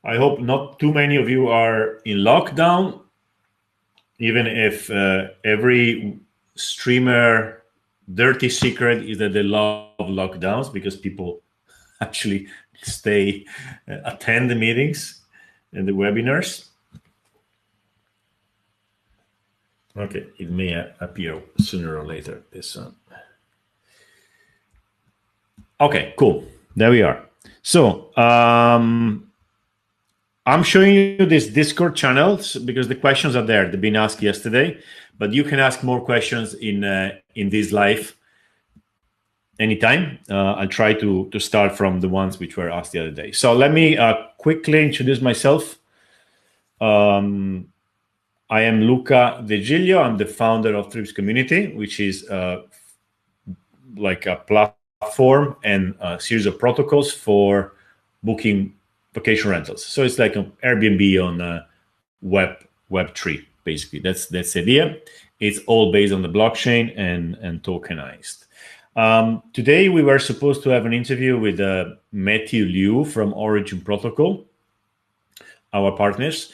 I hope not too many of you are in lockdown, even if every streamer dirty secret is that they love lockdowns because people actually stay, attend the meetings and the webinars. Okay, it may appear sooner or later, this one. Okay, cool. There we are. So I'm showing you this Discord channels because the questions are there. They've been asked yesterday, but you can ask more questions in this live anytime. I'll try to start from the ones which were asked the other day. So let me quickly introduce myself. I am Luca De Giglio. I'm the founder of Trips Community, which is like a platform and a series of protocols for booking vacation rentals. So it's like an Airbnb on Web3, basically. That's the idea. It's all based on the blockchain and tokenized. Today we were supposed to have an interview with Matthew Liu from Origin Protocol, our partners,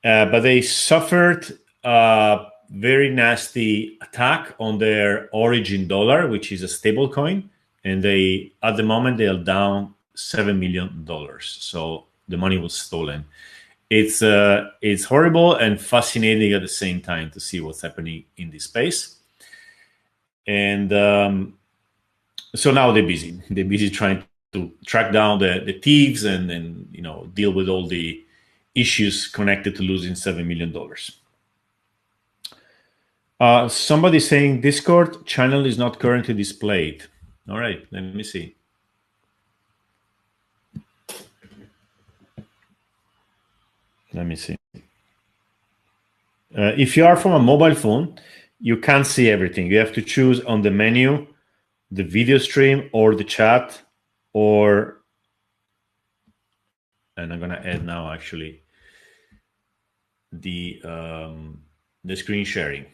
but they suffered a very nasty attack on their Origin dollar, which is a stable coin, and they at the moment they are down $7 million. So the money was stolen. It's horrible and fascinating at the same time to see what's happening in this space. And so now they're busy. They're busy trying to track down the thieves and deal with all the issues connected to losing $7 million. Somebody saying Discord channel is not currently displayed. All right, let me see. Let me see. If you are from a mobile phone, you can't see everything. You have to choose on the menu the video stream or the chat, and I'm gonna add now actually the screen sharing.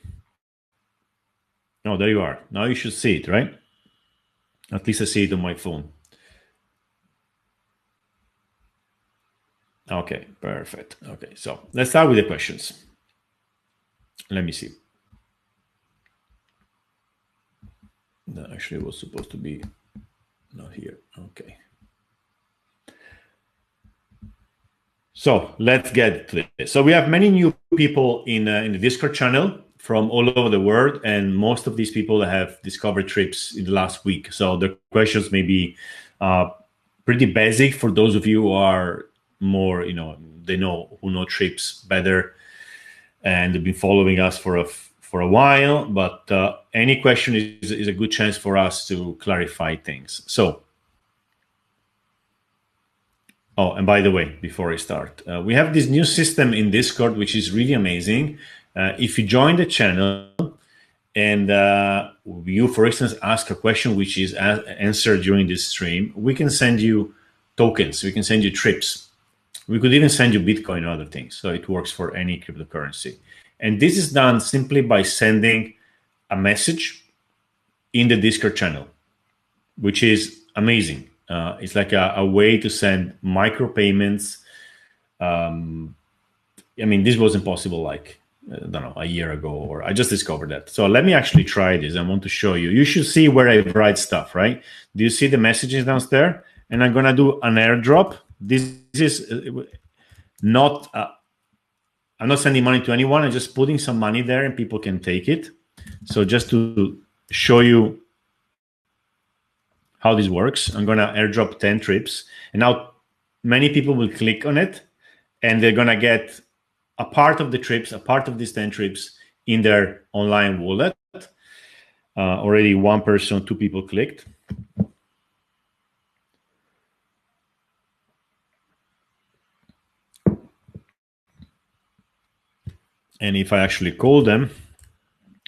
Oh, there you are. Now you should see it, right? At least I see it on my phone. Okay, perfect. Okay, so let's start with the questions. Let me see. No, actually, it was supposed to be not here. Okay. So let's get to this. So we have many new people in the Discord channel from all over the world, and most of these people have discovered trips in the last week. So the questions may be pretty basic for those of you who are more, who know trips better, and they've been following us for a while. But any question is a good chance for us to clarify things. So. Oh, and by the way, before I start, we have this new system in Discord, which is really amazing. If you join the channel and you, for instance, ask a question which is answered during this stream, we can send you tokens. We can send you trips. We could even send you Bitcoin and other things. So it works for any cryptocurrency. And this is done simply by sending a message in the Discord channel, which is amazing. It's like a way to send micropayments. This wasn't possible a year ago, or I just discovered that. So let me actually try this. I want to show you. You should see where I write stuff, right? Do you see the messages downstairs? And I'm going to do an airdrop. This is not, I'm not sending money to anyone. I'm just putting some money there and people can take it. So just to show you how this works, I'm going to airdrop 10 trips. And now many people will click on it and they're going to get a part of the trips, a part of these 10 trips in their online wallet. Already one person, 2 people clicked. And if I actually call them,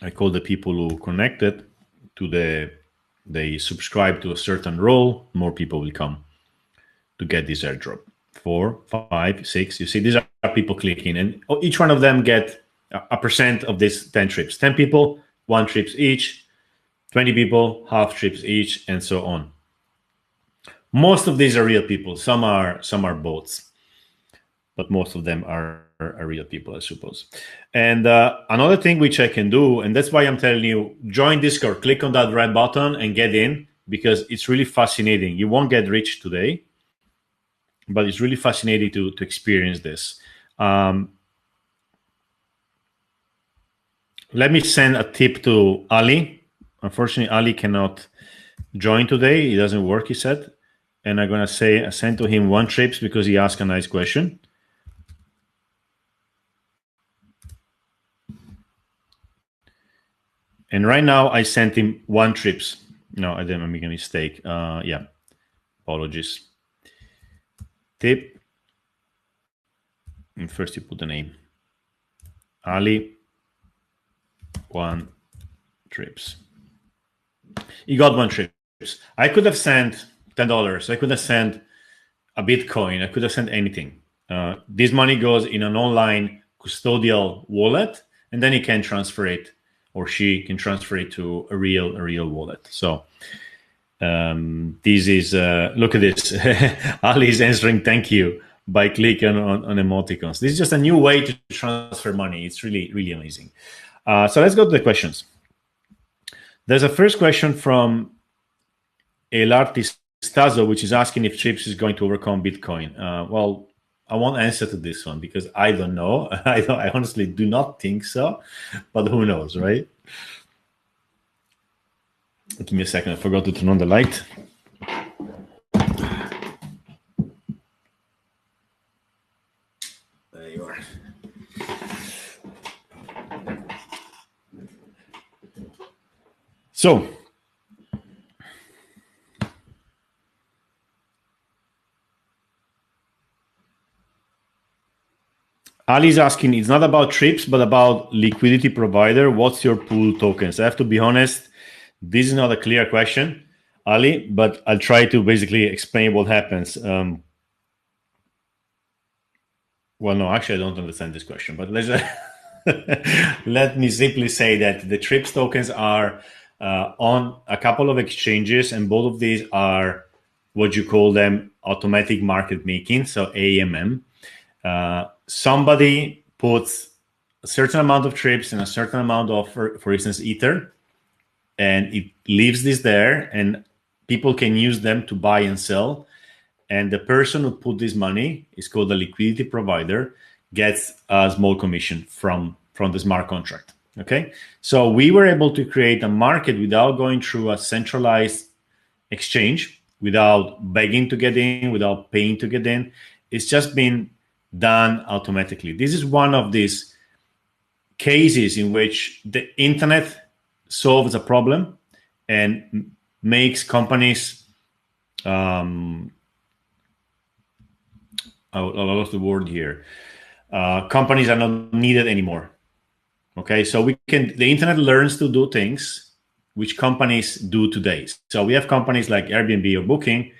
I call the people who connected to they subscribe to a certain role, more people will come to get this airdrop. 4, 5, 6. You see, these are people clicking, and each one of them get a percent of this 10 trips. 10 people, 1 trips each. 20 people, half trips each, and so on. Most of these are real people. Some are bots. but most of them are real people, I suppose. And another thing which I can do, and that's why I'm telling you, join Discord, click on that red button and get in, because it's really fascinating. You won't get rich today, but it's really fascinating to experience this. Let me send a tip to Ali. Unfortunately, Ali cannot join today. It doesn't work, he said. And I'm going to say I sent to him 1 trips because he asked a nice question. And right now I sent him 1 trips. No, I didn't make a mistake. Yeah, apologies. Tip. And first you put the name. Ali, 1 trips. He got 1 trips. I could have sent $10. I could have sent a Bitcoin. I could have sent anything. This money goes in an online custodial wallet, and then he can transfer it, or she can transfer it to a real wallet. So this is look at this. Ali is answering thank you by clicking on emoticons. This is just a new way to transfer money. It's really amazing. So let's go to the questions. There's a first question from Elartistazo, which is asking if Chips is going to overcome Bitcoin. Well, I won't answer to this one because I don't know. I honestly do not think so, but who knows, right? Give me a second. I forgot to turn on the light. There you are. So, Ali's asking, it's not about trips, but about liquidity provider. What's your pool tokens? I have to be honest, this is not a clear question, Ali, but I'll try to basically explain what happens. Well, no, actually, I don't understand this question, but let's let me simply say that the TRIPS tokens are on a couple of exchanges, and both of these are what you call them automatic market making, so AMM. Somebody puts a certain amount of trips and a certain amount of, for instance, Ether, and it leaves this there, and people can use them to buy and sell. And the person who put this money is called a liquidity provider, gets a small commission from the smart contract. Okay, so we were able to create a market without going through a centralized exchange, without begging to get in, without paying to get in. It's just been done automatically. This is one of these cases in which the internet solves a problem and makes companies, I lost the word here. Companies are not needed anymore. Okay, so the internet learns to do things which companies do today. So we have companies like Airbnb or Booking,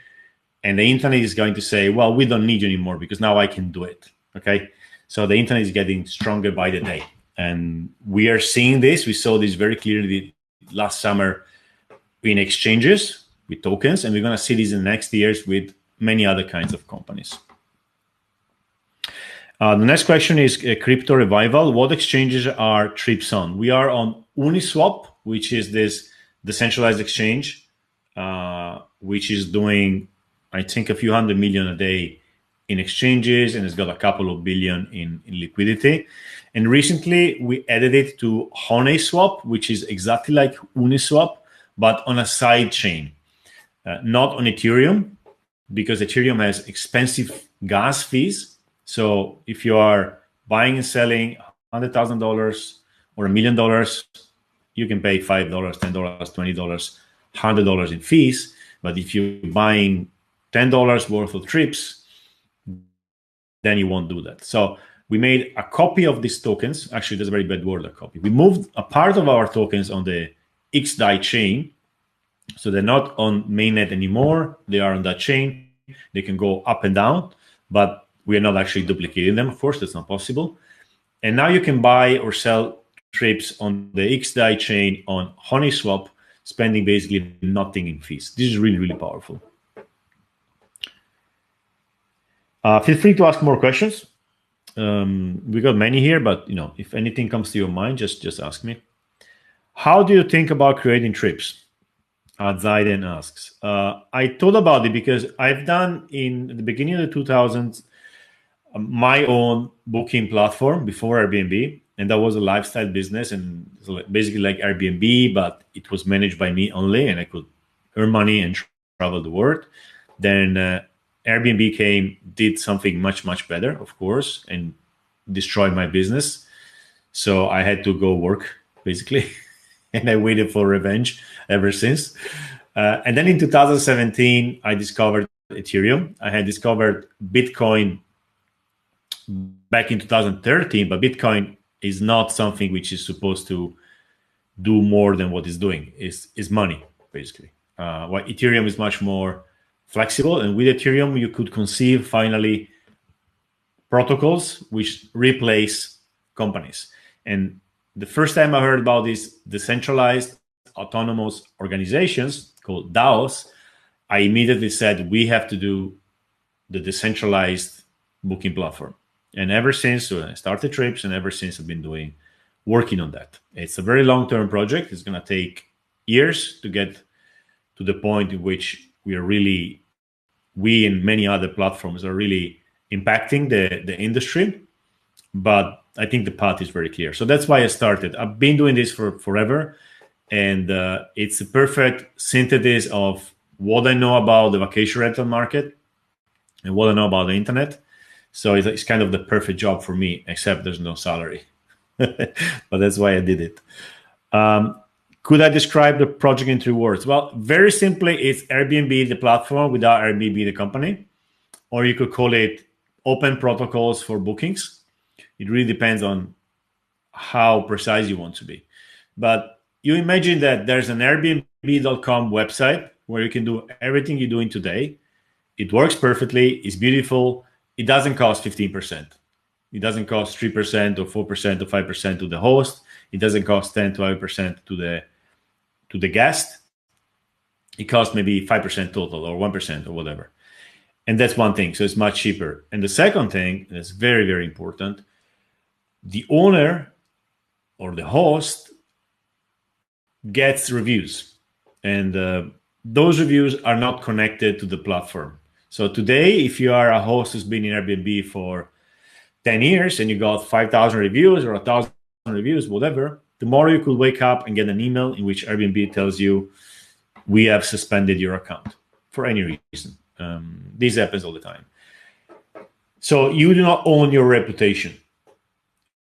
and the internet is going to say, well, we don't need you anymore because now I can do it. Okay, so the internet is getting stronger by the day. And we are seeing this. We saw this very clearly last summer in exchanges with tokens, and we're going to see this in the next years with many other kinds of companies. The next question is crypto revival. What exchanges are TRIPS on? We are on Uniswap, which is this decentralized exchange, which is doing, I think, a few $100 million a day in exchanges, and it's got a couple of billion in liquidity. And recently we added it to Honeyswap, which is exactly like Uniswap, but on a side chain, not on Ethereum, because Ethereum has expensive gas fees. So if you are buying and selling $100,000 or $1 million, you can pay $5, $10, $20, $100 in fees. But if you're buying $10 worth of trips, then you won't do that. So we made a copy of these tokens. Actually, that's a very bad word, a copy. We moved a part of our tokens on the exday chain. So they're not on mainnet anymore. They are on that chain. They can go up and down, but we are not actually duplicating them. Of course, that's not possible. And now you can buy or sell trips on the exday chain on Honeyswap, spending basically nothing in fees. This is really powerful. Feel free to ask more questions. We got many here, but if anything comes to your mind, just ask me. How do you think about creating trips? Zaiden asks. I thought about it because I've done in the beginning of the 2000s my own booking platform before Airbnb, and that was a lifestyle business, and basically like Airbnb, but it was managed by me only, and I could earn money and travel the world. Then Airbnb did something much better, of course, and destroyed my business. So I had to go work basically, and I waited for revenge ever since. And then in 2017, I discovered Ethereum. I had discovered Bitcoin back in 2013, but Bitcoin is not something which is supposed to do more than what it's doing. Is money, basically. While Ethereum is much more flexible, and with Ethereum, you could conceive finally protocols which replace companies. And the first time I heard about these decentralized autonomous organizations called DAOs, I immediately said we have to do the decentralized booking platform. And ever since, so I started Trips, and ever since I've been working on that. It's a very long-term project. It's going to take years to get to the point in which we and many other platforms are really impacting the industry. But I think the path is very clear. So that's why I started. I've been doing this for forever, and it's a perfect synthesis of what I know about the vacation rental market and what I know about the internet. So it's kind of the perfect job for me, except there's no salary. But that's why I did it. Could I describe the project in 3 words? Well, very simply, it's Airbnb, the platform, without Airbnb, the company. Or you could call it open protocols for bookings. It really depends on how precise you want to be. But you imagine that there's an Airbnb.com website where you can do everything you're doing today. It works perfectly. It's beautiful. It doesn't cost 15%. It doesn't cost 3% or 4% or 5% to the host. It doesn't cost 10, 12% to the guest. It costs maybe 5% total or 1% or whatever. And that's one thing. So it's much cheaper. And the second thing that's very, very important, the owner or the host gets reviews. And those reviews are not connected to the platform. So today, if you are a host who's been in Airbnb for 10 years and you got 5,000 reviews or 1,000 reviews, whatever, tomorrow you could wake up and get an email in which Airbnb tells you, we have suspended your account for any reason. This happens all the time. So you do not own your reputation.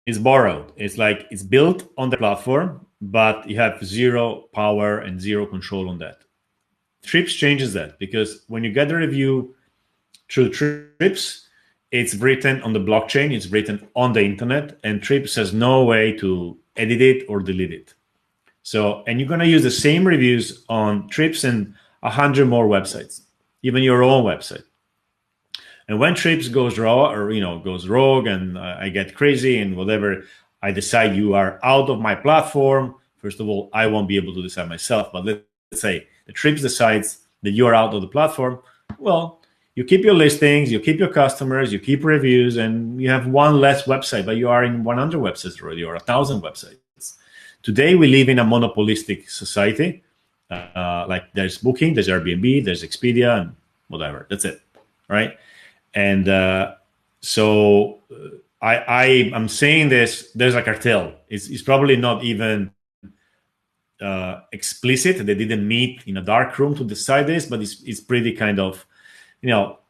It's borrowed. It's like it's built on the platform, but you have zero power and zero control on that. Trips changes that, because when you get a review through Trips, it's written on the blockchain, it's written on the internet, and Trips has no way to edit it or delete it. So, and you're going to use the same reviews on Trips and 100 more websites, even your own website. And when Trips goes raw or goes rogue, and I get crazy and whatever, I decide you are out of my platform. First of all, I won't be able to decide myself, but let's say the Trips decides that you are out of the platform. Well, you keep your listings, you keep your customers, you keep reviews, and you have one less website, but you are in 100 websites already, or 1,000 websites. Today, we live in a monopolistic society. Like there's Booking, there's Airbnb, there's Expedia, and whatever. That's it, right? And so I'm saying this, there's a cartel. It's probably not even explicit. They didn't meet in a dark room to decide this, but it's pretty kind of,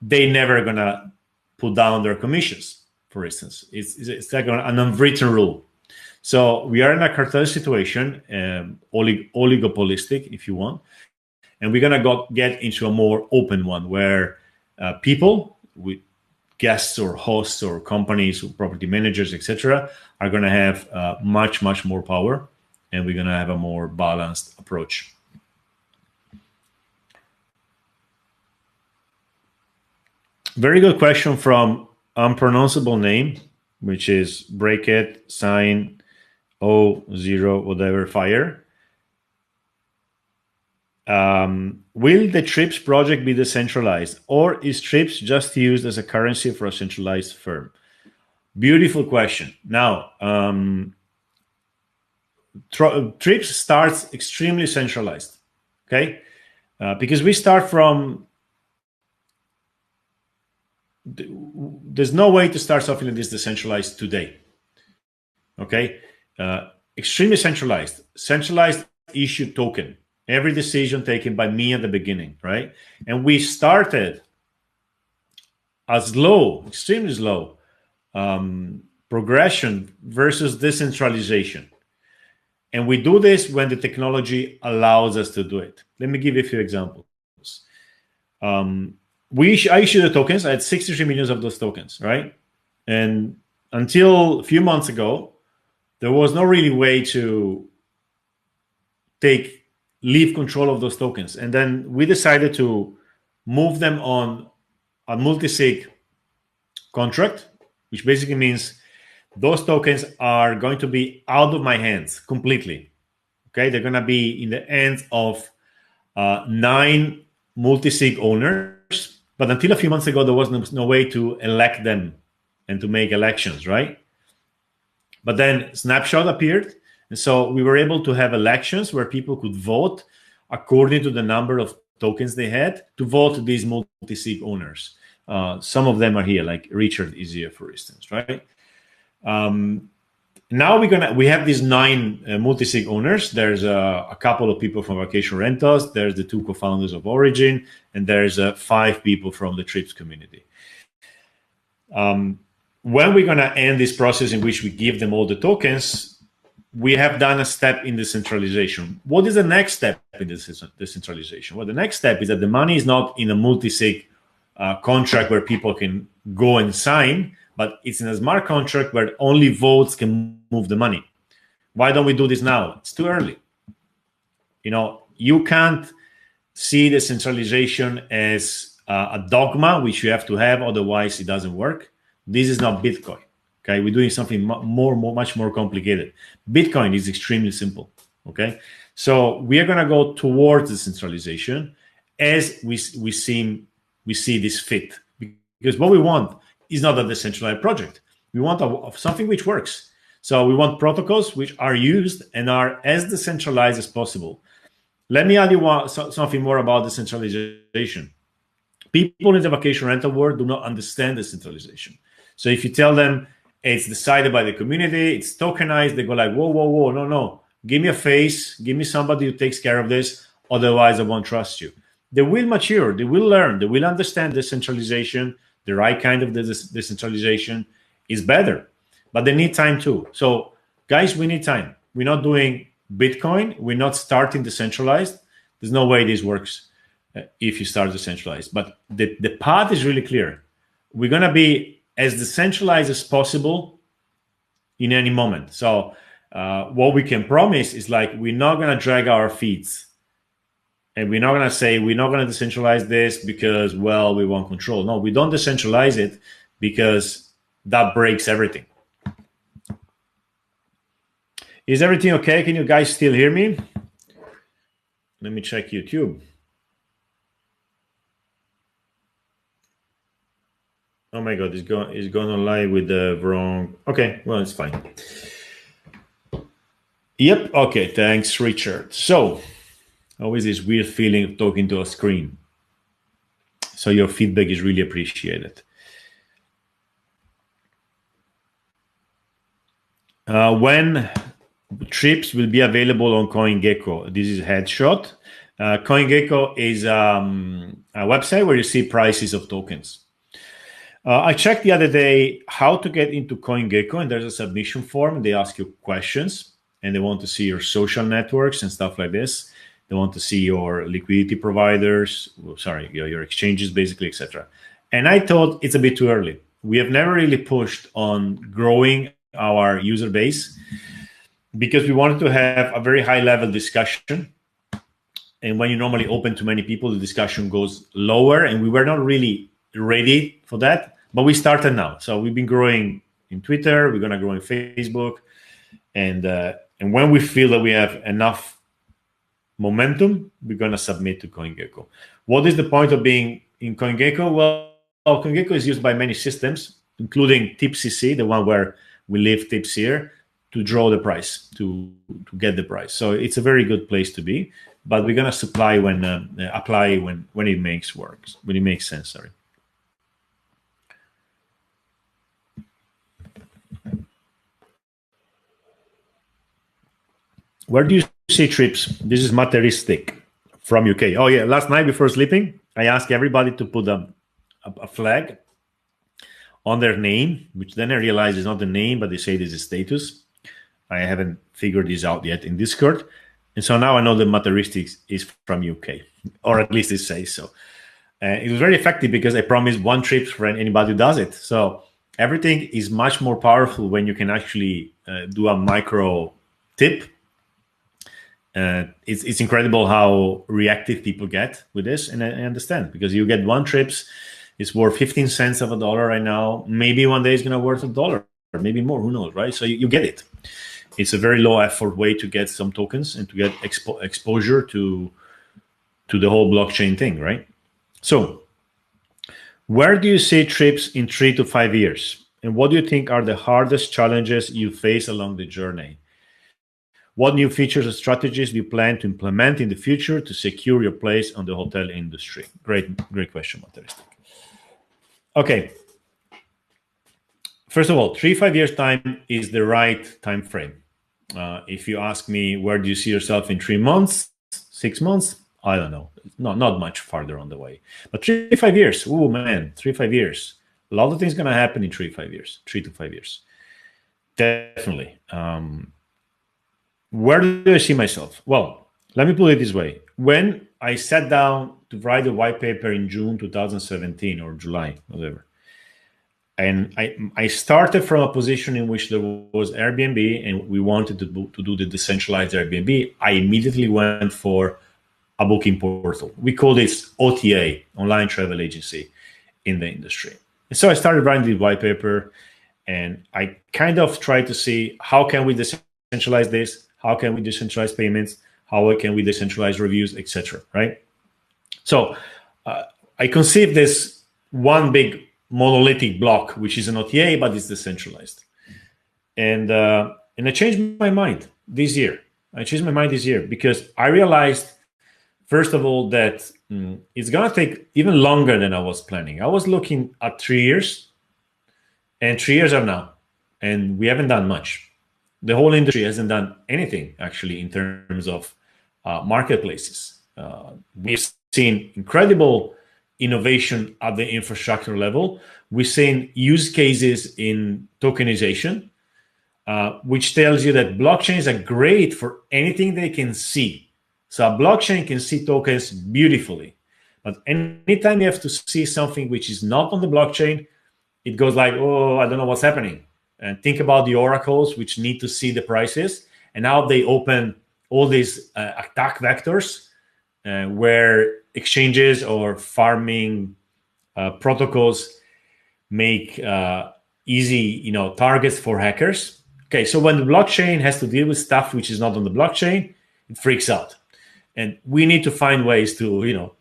they never gonna put down their commissions, for instance. It's like an unwritten rule. So we are in a cartel situation, oligopolistic, if you want, and we're gonna get into a more open one where people with guests or hosts or companies or property managers, etc., are gonna have much more power, and we're gonna have a more balanced approach. Very good question from unpronounceable name, which is break it sign 0 whatever fire. Will the Trips project be decentralized, or is Trips just used as a currency for a centralized firm? Beautiful question. Now, Trips starts extremely centralized, okay? Because we start from, there's no way to start something like this decentralized today, okay? Extremely centralized. Centralized issue token. Every decision taken by me at the beginning, right? And we started as low, extremely slow, progression versus decentralization. And we do this when the technology allows us to do it. Let me give you a few examples. I issued the tokens. I had 63 million of those tokens, right? And until a few months ago, there was no really way to leave control of those tokens. And then we decided to move them on a multi-sig contract, which basically means those tokens are going to be out of my hands completely. Okay, they're going to be in the hands of 9 multi-sig owners. But until a few months ago, there was no way to elect them and to make elections, right? But then Snapshot appeared. And so we were able to have elections where people could vote according to the number of tokens they had to vote these multi-sig owners. Some of them are here, like Richard is here, for instance, right? Now we have these 9 multi-sig owners. There's a couple of people from Vacation Rentals. There's the 2 co-founders of Origin, and there's 5 people from the Trips community. When we're going to end this process in which we give them all the tokens, we have done a step in decentralization. What is the next step in decentralization? Well, the next step is that the money is not in a multi-sig contract where people can go and sign, but it's in a smart contract where only votes can move the money. Why don't we do this now? It's too early. You can't see decentralization as a dogma, which you have to have, otherwise it doesn't work. This is not Bitcoin. Okay, we're doing something much more complicated. Bitcoin is extremely simple. Okay, so we are going to go towards decentralization as we see this fit, because what we want is not a decentralized project. We want something which works. So we want protocols which are used and are as decentralized as possible. Let me add you something more about decentralization. People in the vacation rental world do not understand decentralization. So if you tell them it's decided by the community, it's tokenized, they go like, whoa, no. Give me a face, give me somebody who takes care of this, otherwise I won't trust you. They will mature, they will learn, they will understand decentralization. The right kind of decentralization is better, but they need time too. So guys, we need time. We're not doing Bitcoin. We're not starting decentralized. There's no way this works if you start decentralized, but the path is really clear. We're going to be as decentralized as possible in any moment. So what we can promise is like, we're not going to drag our feet. And we're not going to say, we're not going to decentralize this because, well, we want control. No, we don't decentralize it because that breaks everything. Is everything okay? Can you guys still hear me? Let me check YouTube. Oh my God, it's going on live with the wrong. Okay, well, it's fine. Yep, okay, thanks, Richard. So, always this weird feeling of talking to a screen. So your feedback is really appreciated. When Trips will be available on CoinGecko? This is Headshot. CoinGecko is a website where you see prices of tokens. I checked the other day how to get into CoinGecko, and there's a submission form. They ask you questions, and they want to see your social networks and stuff like this. They want to see your liquidity providers, your exchanges, basically, etc. And I thought it's a bit too early. We have never really pushed on growing our user base because we wanted to have a very high-level discussion. And when you normally open to many people, the discussion goes lower, and we were not really ready for that. But we started now. So we've been growing in Twitter. We're going to grow in Facebook. And when we feel that we have enough momentum, we're going to submit to CoinGecko. What is the point of being in CoinGecko? Well, CoinGecko is used by many systems. including TipCC, the one where we leave tips here, to draw the price, to get the price. So it's a very good place to be. But we're gonna apply when it makes sense. Sorry. Where do you see trips? This is materialistic from UK. Oh yeah, last night before sleeping, I asked everybody to put a flag on their name, which then I realized is not the name, but they say this is status. I haven't figured this out yet in Discord. And so now I know the materialistics is from UK, or at least it says so. It was very effective because I promised one trip for anybody who does it. So everything is much more powerful when you can actually do a micro tip. It's incredible how reactive people get with this, and I understand, because you get one trips, it's worth 15 cents of a dollar right now. Maybe one day it's gonna worth $1, or maybe more. Who knows, right? So you get it. It's a very low effort way to get some tokens and to get exposure to the whole blockchain thing, right? So, where do you see trips in 3 to 5 years, and what do you think are the hardest challenges you face along the journey? What new features or strategies do you plan to implement in the future to secure your place on the hotel industry? Great question, Materialistic. Okay. First of all, 3-5 years time is the right time frame. If you ask me, where do you see yourself in 3 months, 6 months? I don't know. Not much farther on the way. But 3-5 years, oh man, 3-5 years. A lot of things going to happen in 3-5 years, 3 to 5 years. Definitely. Where do I see myself? Well, let me put it this way. When I sat down to write a white paper in June 2017 or July, whatever, and I started from a position in which there was Airbnb and we wanted to do the decentralized Airbnb, I immediately went for a booking portal. We call this OTA, online travel agency, in the industry. And so I started writing the white paper, and I kind of tried to see how can we decentralize this, how can we decentralize payments, how can we decentralize reviews, etc. Right? So I conceived this one big monolithic block, which is an OTA, but it's decentralized. And I changed my mind this year. Because I realized, first of all, that it's going to take even longer than I was planning. I was looking at 3 years, and 3 years are now, and we haven't done much. The whole industry hasn't done anything, actually, in terms of marketplaces. We've seen incredible innovation at the infrastructure level. We've seen use cases in tokenization, which tells you that blockchains are great for anything they can see. So a blockchain can see tokens beautifully, but anytime you have to see something which is not on the blockchain, it goes like, oh, I don't know what's happening. And think about the oracles, which need to see the prices, and now they open all these attack vectors where exchanges or farming protocols make easy, targets for hackers. Okay, so when the blockchain has to deal with stuff which is not on the blockchain, it freaks out, and we need to find ways to,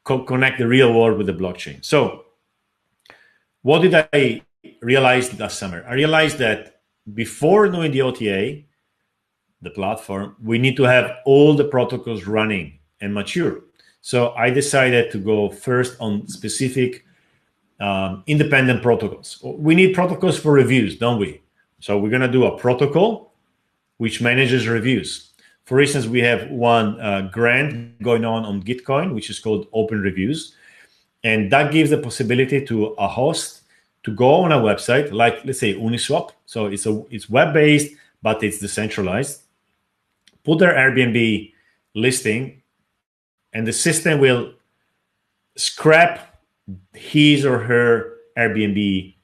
connect the real world with the blockchain. So, what did I realize last summer? I realized that before doing the OTA, the platform, we need to have all the protocols running and mature. So I decided to go first on specific independent protocols. We need protocols for reviews, don't we? So we're going to do a protocol which manages reviews. For instance, we have one grant going on Gitcoin, which is called Open Reviews. And that gives the possibility to a host to go on a website, like, let's say, Uniswap. So it's web-based, but it's decentralized. Put their Airbnb listing, and the system will scrap his or her Airbnb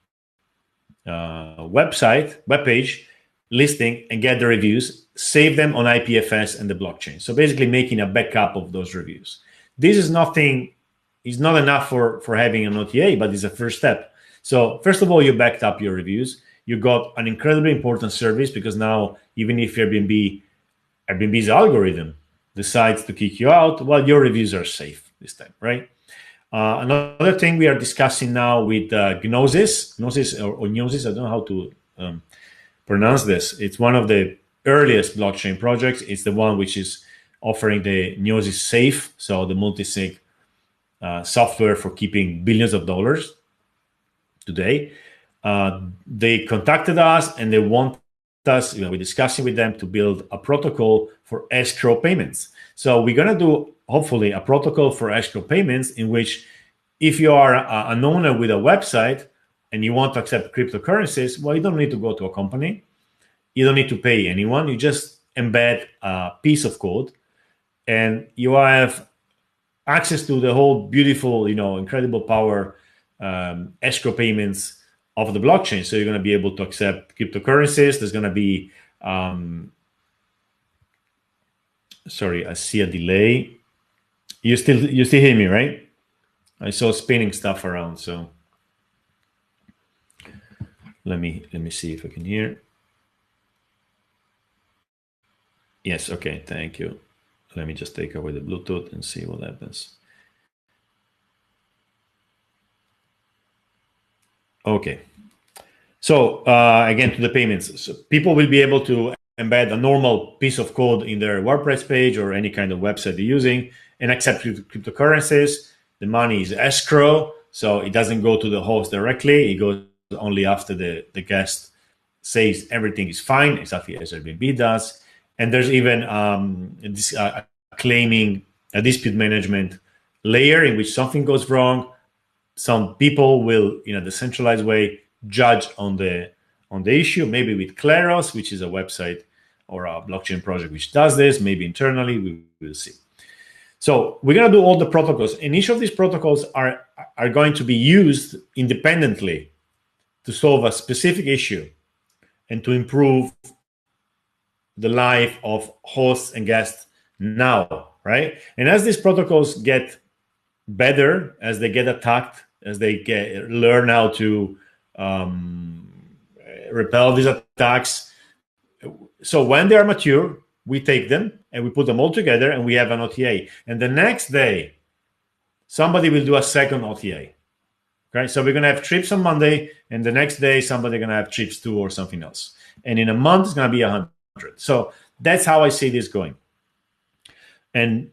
webpage listing and get the reviews, save them on IPFS and the blockchain. So basically making a backup of those reviews. This is not enough for having an OTA, but it's a first step. So first of all, you backed up your reviews. You got an incredibly important service, because now even if Airbnb's algorithm decides to kick you out, well, your reviews are safe this time, right? Another thing we are discussing now with Gnosis or Gnosis, I don't know how to pronounce this. It's one of the earliest blockchain projects. It's the one which is offering the Gnosis Safe, so the multi-sig software for keeping billions of dollars today. They contacted us and they want us, we're discussing with them to build a protocol for escrow payments. So we're going to do, hopefully, a protocol for escrow payments in which if you are an owner with a website and you want to accept cryptocurrencies, well, you don't need to go to a company. You don't need to pay anyone. You just embed a piece of code and you have access to the whole beautiful, incredible power escrow payments of the blockchain. So you're going to be able to accept cryptocurrencies. There's going to be, sorry, I see a delay. You still hear me, right? I saw spinning stuff around. So let me see if I can hear. Yes. Okay. Thank you. Let me just take away the Bluetooth and see what happens. Okay. So again, to the payments. So people will be able to embed a normal piece of code in their WordPress page or any kind of website they're using and accept cryptocurrencies. The money is escrow, so it doesn't go to the host directly. It goes only after the guest says everything is fine, exactly as Airbnb does. And there's even claiming a dispute management layer in which something goes wrong. Some people will, in a decentralized way, judge on the issue, maybe with Kleros, which is a website or a blockchain project which does this. Maybe internally, we will see. So we're going to do all the protocols, and each of these protocols are going to be used independently to solve a specific issue and to improve the life of hosts and guests now, right? And as these protocols get better, as they get attacked, as they learn how to repel these attacks. So when they are mature, we take them and we put them all together and we have an OTA. And the next day, somebody will do a second OTA. Okay, so we're going to have trips on Monday, and the next day, somebody's going to have trips 2 or something else. And in a month, it's going to be 100. So that's how I see this going. And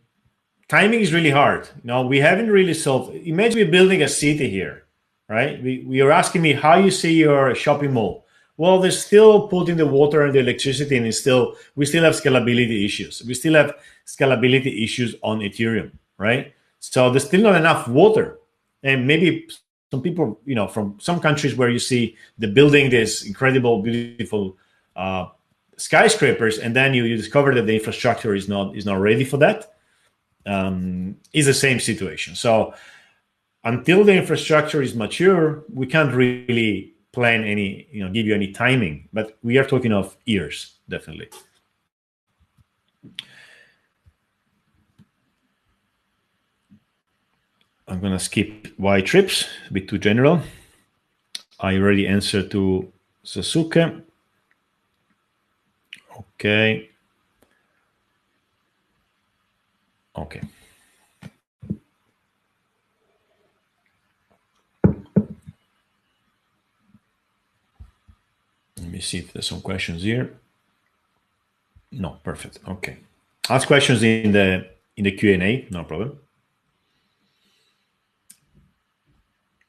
timing is really hard. We haven't really solved. Imagine we're building a city here, right? You're asking me how you see your shopping mall. Well, they're still putting the water and the electricity, and we still have scalability issues. We still have scalability issues on Ethereum, right? So there's still not enough water. And maybe some people, from some countries where you see the building this incredible, beautiful skyscrapers, and then you discover that the infrastructure is not ready for that. Is the same situation. So until the infrastructure is mature, we can't really plan any, give you any timing, but we are talking of years, definitely. I'm going to skip why trips, a bit too general. I already answered to Sasuke. Okay. Okay. Let me see if there's some questions here. No, perfect. Okay. Ask questions in the Q&A, no problem.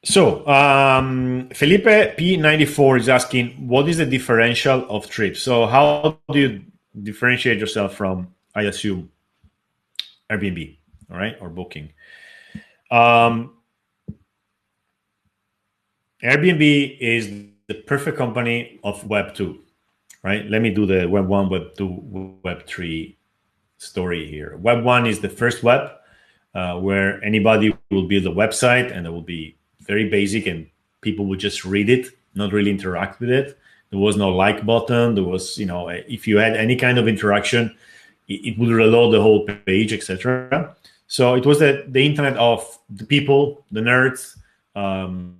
So Felipe P94 is asking, what is the differential of trips? So how do you differentiate yourself from, I assume, Airbnb, all right, or Booking? Airbnb is the perfect company of Web 2, right? Let me do the Web 1, Web 2, Web 3 story here. Web 1 is the first web where anybody will build a website, and it will be very basic and people would just read it, not really interact with it. There was no like button. There was, if you had any kind of interaction, it would reload the whole page, etc. So it was the internet of the people, the nerds, and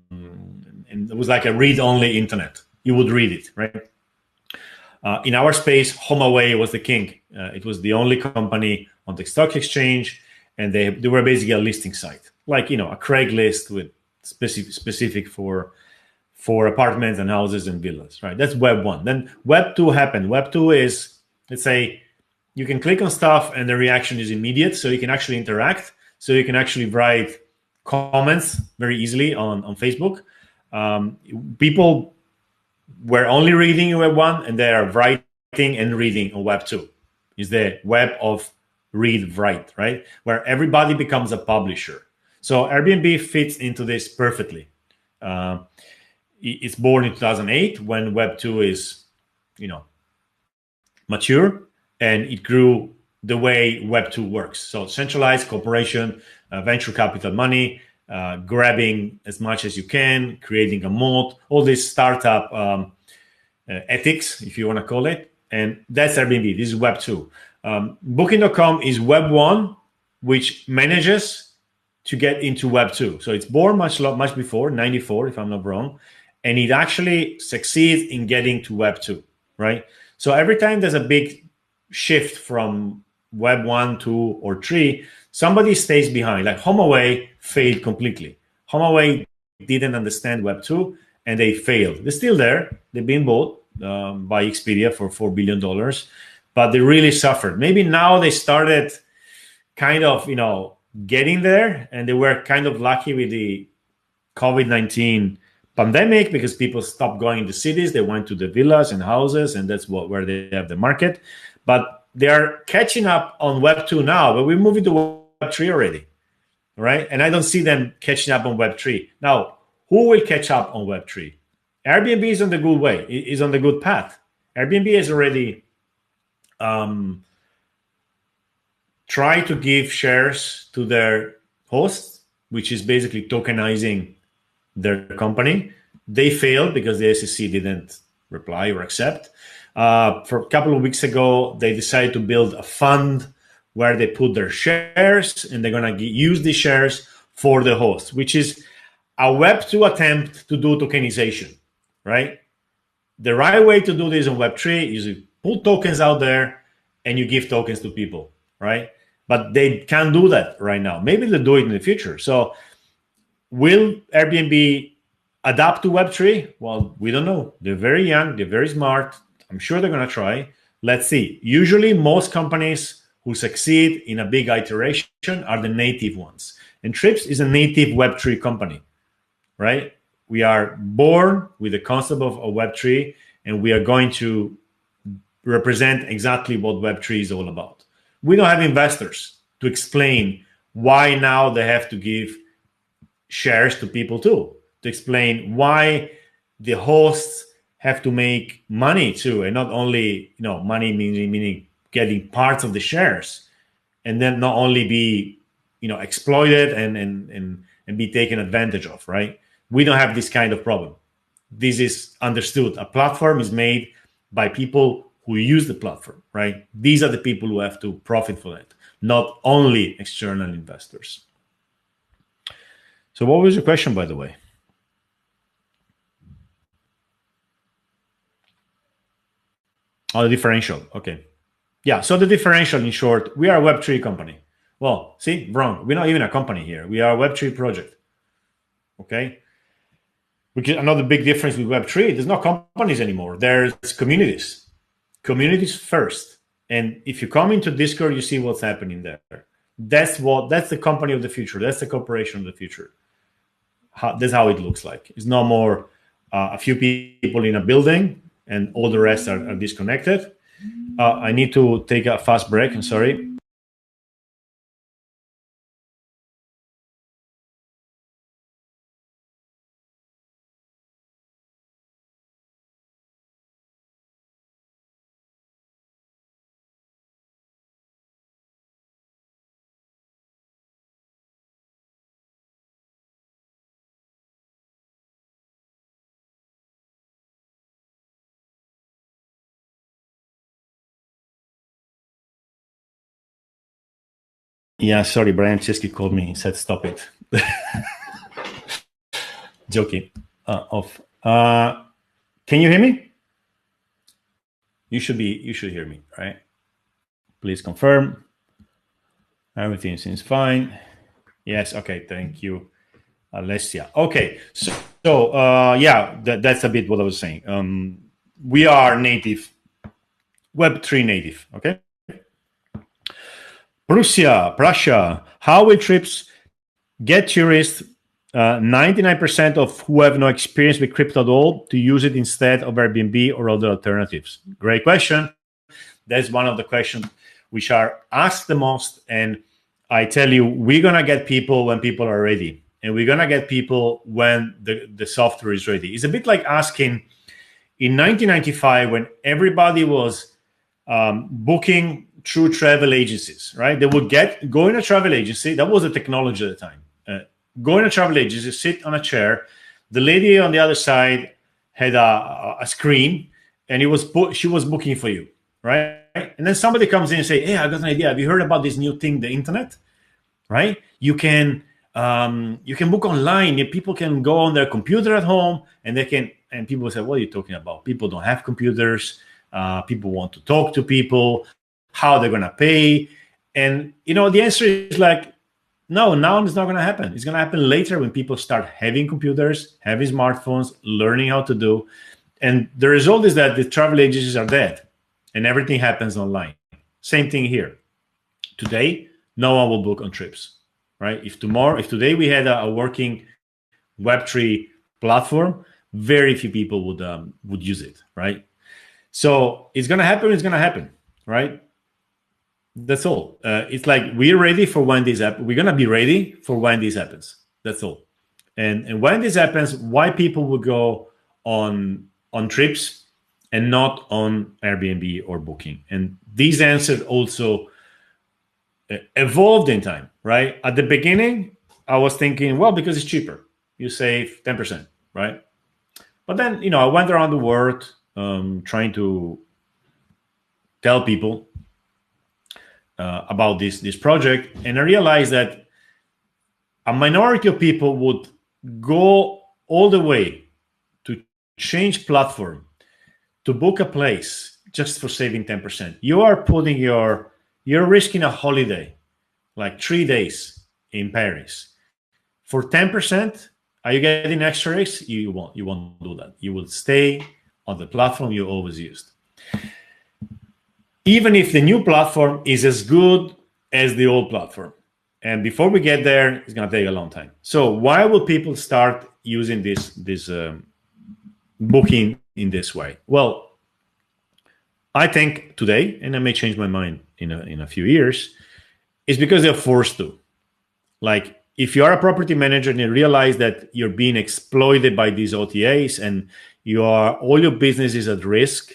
it was like a read-only internet. You would read it, right? In our space, HomeAway was the king. It was the only company on the stock exchange, and they were basically a listing site. like a Craigslist with specific for apartments and houses and villas, right? That's Web 1. Then Web 2 happened. Web 2 is, let's say, you can click on stuff and the reaction is immediate, so you can actually interact, so you can actually write comments very easily on Facebook. People were only reading in Web 1, and they are writing and reading on Web 2. Is the web of read, write, right? Where everybody becomes a publisher. So Airbnb fits into this perfectly. It's born in 2008 when Web 2 is, mature, and it grew the way Web 2 works. So centralized corporation, venture capital money, grabbing as much as you can, creating a moat, all this startup ethics, if you want to call it. And that's Airbnb. This is Web 2. Booking.com is Web 1, which manages to get into Web 2. So it's born much before, 94, if I'm not wrong. And it actually succeeds in getting to Web 2, right? So every time there's a big shift from Web 1, 2, or 3, somebody stays behind. Like HomeAway failed completely. HomeAway didn't understand Web 2, and they failed. They're still there. They've been bought by Expedia for $4 billion, but they really suffered. Maybe now they started kind of, getting there, and they were kind of lucky with the COVID-19 pandemic because people stopped going to cities. They went to the villas and houses, and that's where they have the market. But they are catching up on Web 2 now, but we're moving to Web 3 already, right? And I don't see them catching up on Web 3. Now, who will catch up on Web 3? Airbnb is on the good way, is on the good path. Airbnb has already tried to give shares to their hosts, which is basically tokenizing their company. They failed because the SEC didn't reply or accept. For a couple of weeks ago, they decided to build a fund where they put their shares, and they're going to use these shares for the host, which is a Web 2 attempt to do tokenization, right? The right way to do this on Web 3 is you put tokens out there and you give tokens to people, right? But they can't do that right now. Maybe they'll do it in the future. So will Airbnb adapt to Web 3? Well, we don't know. They're very young. They're very smart. I'm sure they're going to try. Let's see. Usually, most companies who succeed in a big iteration are the native ones. And Trips is a native Web 3 company, right? We are born with the concept of a Web 3, and we are going to represent exactly what Web 3 is all about. We don't have investors to explain why now they have to give shares to people too, to explain why the hosts have to make money too, and not only money meaning getting parts of the shares, and then not only be exploited and be taken advantage of, right? We don't have this kind of problem. This is understood. A platform is made by people who use the platform, right? These are the people who have to profit from it, not only external investors. So what was your question, by the way? Oh, the differential. Okay. Yeah, so the differential, in short, we are a Web3 company. Well, see, wrong. We're not even a company here. We are a Web3 project. Okay? Which is another big difference with Web3. There's no companies anymore. There's communities. Communities first. And if you come into Discord, you see what's happening there. That's the company of the future. That's the corporation of the future. That's how it looks like. It's no more a few people in a building and all the rest are disconnected. I need to take a fast break. I'm sorry. Yeah, sorry, Brian Chesky called me. He said, stop it. Joking. Off. Can you hear me? You should hear me, right? Please confirm. Everything seems fine. Yes. Okay. Thank you, Alessia. Okay. Yeah, that's a bit what I was saying. We are native, Web3 native. Okay. Prussia. How will trips get tourists, 99% of who have no experience with crypto at all, to use it instead of Airbnb or other alternatives? Great question. That's one of the questions which are asked the most. And I tell you, we're going to get people when people are ready. And we're going to get people when the software is ready. It's a bit like asking in 1995 when everybody was booking through travel agencies, right? They would go in a travel agency. That was the technology at the time. Go in a travel agency, sit on a chair. The lady on the other side had a screen, and she was booking for you, right? And then somebody comes in and say, "Hey, I got an idea. Have you heard about this new thing, the internet? Right? You can book online. People can go on their computer at home, and they can." And people say, "What are you talking about? People don't have computers. People want to talk to people. How they're gonna pay?" And the answer is like, no, now it's not going to happen. It's going to happen later when people start having computers, having smartphones, learning how to do. And the result is that the travel agencies are dead and everything happens online. Same thing here. Today, no one will book on trips, right? If today we had a working Web3 platform, very few people would use it, right? So it's going to happen. It's going to happen, right? That's all. It's like we're ready for when this happens. We're gonna be ready for when this happens. That's all. And when this happens, why people will go on trips and not on Airbnb or Booking? And these answers also evolved in time, right? At the beginning, I was thinking, well, because it's cheaper, you save 10%, right? But then I went around the world trying to tell people about this project, and I realized that a minority of people would go all the way to change platform to book a place just for saving 10%. You're risking a holiday, like 3 days in Paris for 10%. Are you getting extra rates? You won't do that. You will stay on the platform you always used, even if the new platform is as good as the old platform. And before we get there, it's going to take a long time. So why will people start using this booking in this way? Well, I think today, and I may change my mind in a few years, is because they're forced to. Like, if you are a property manager and you realize that you're being exploited by these OTAs and all your business is at risk,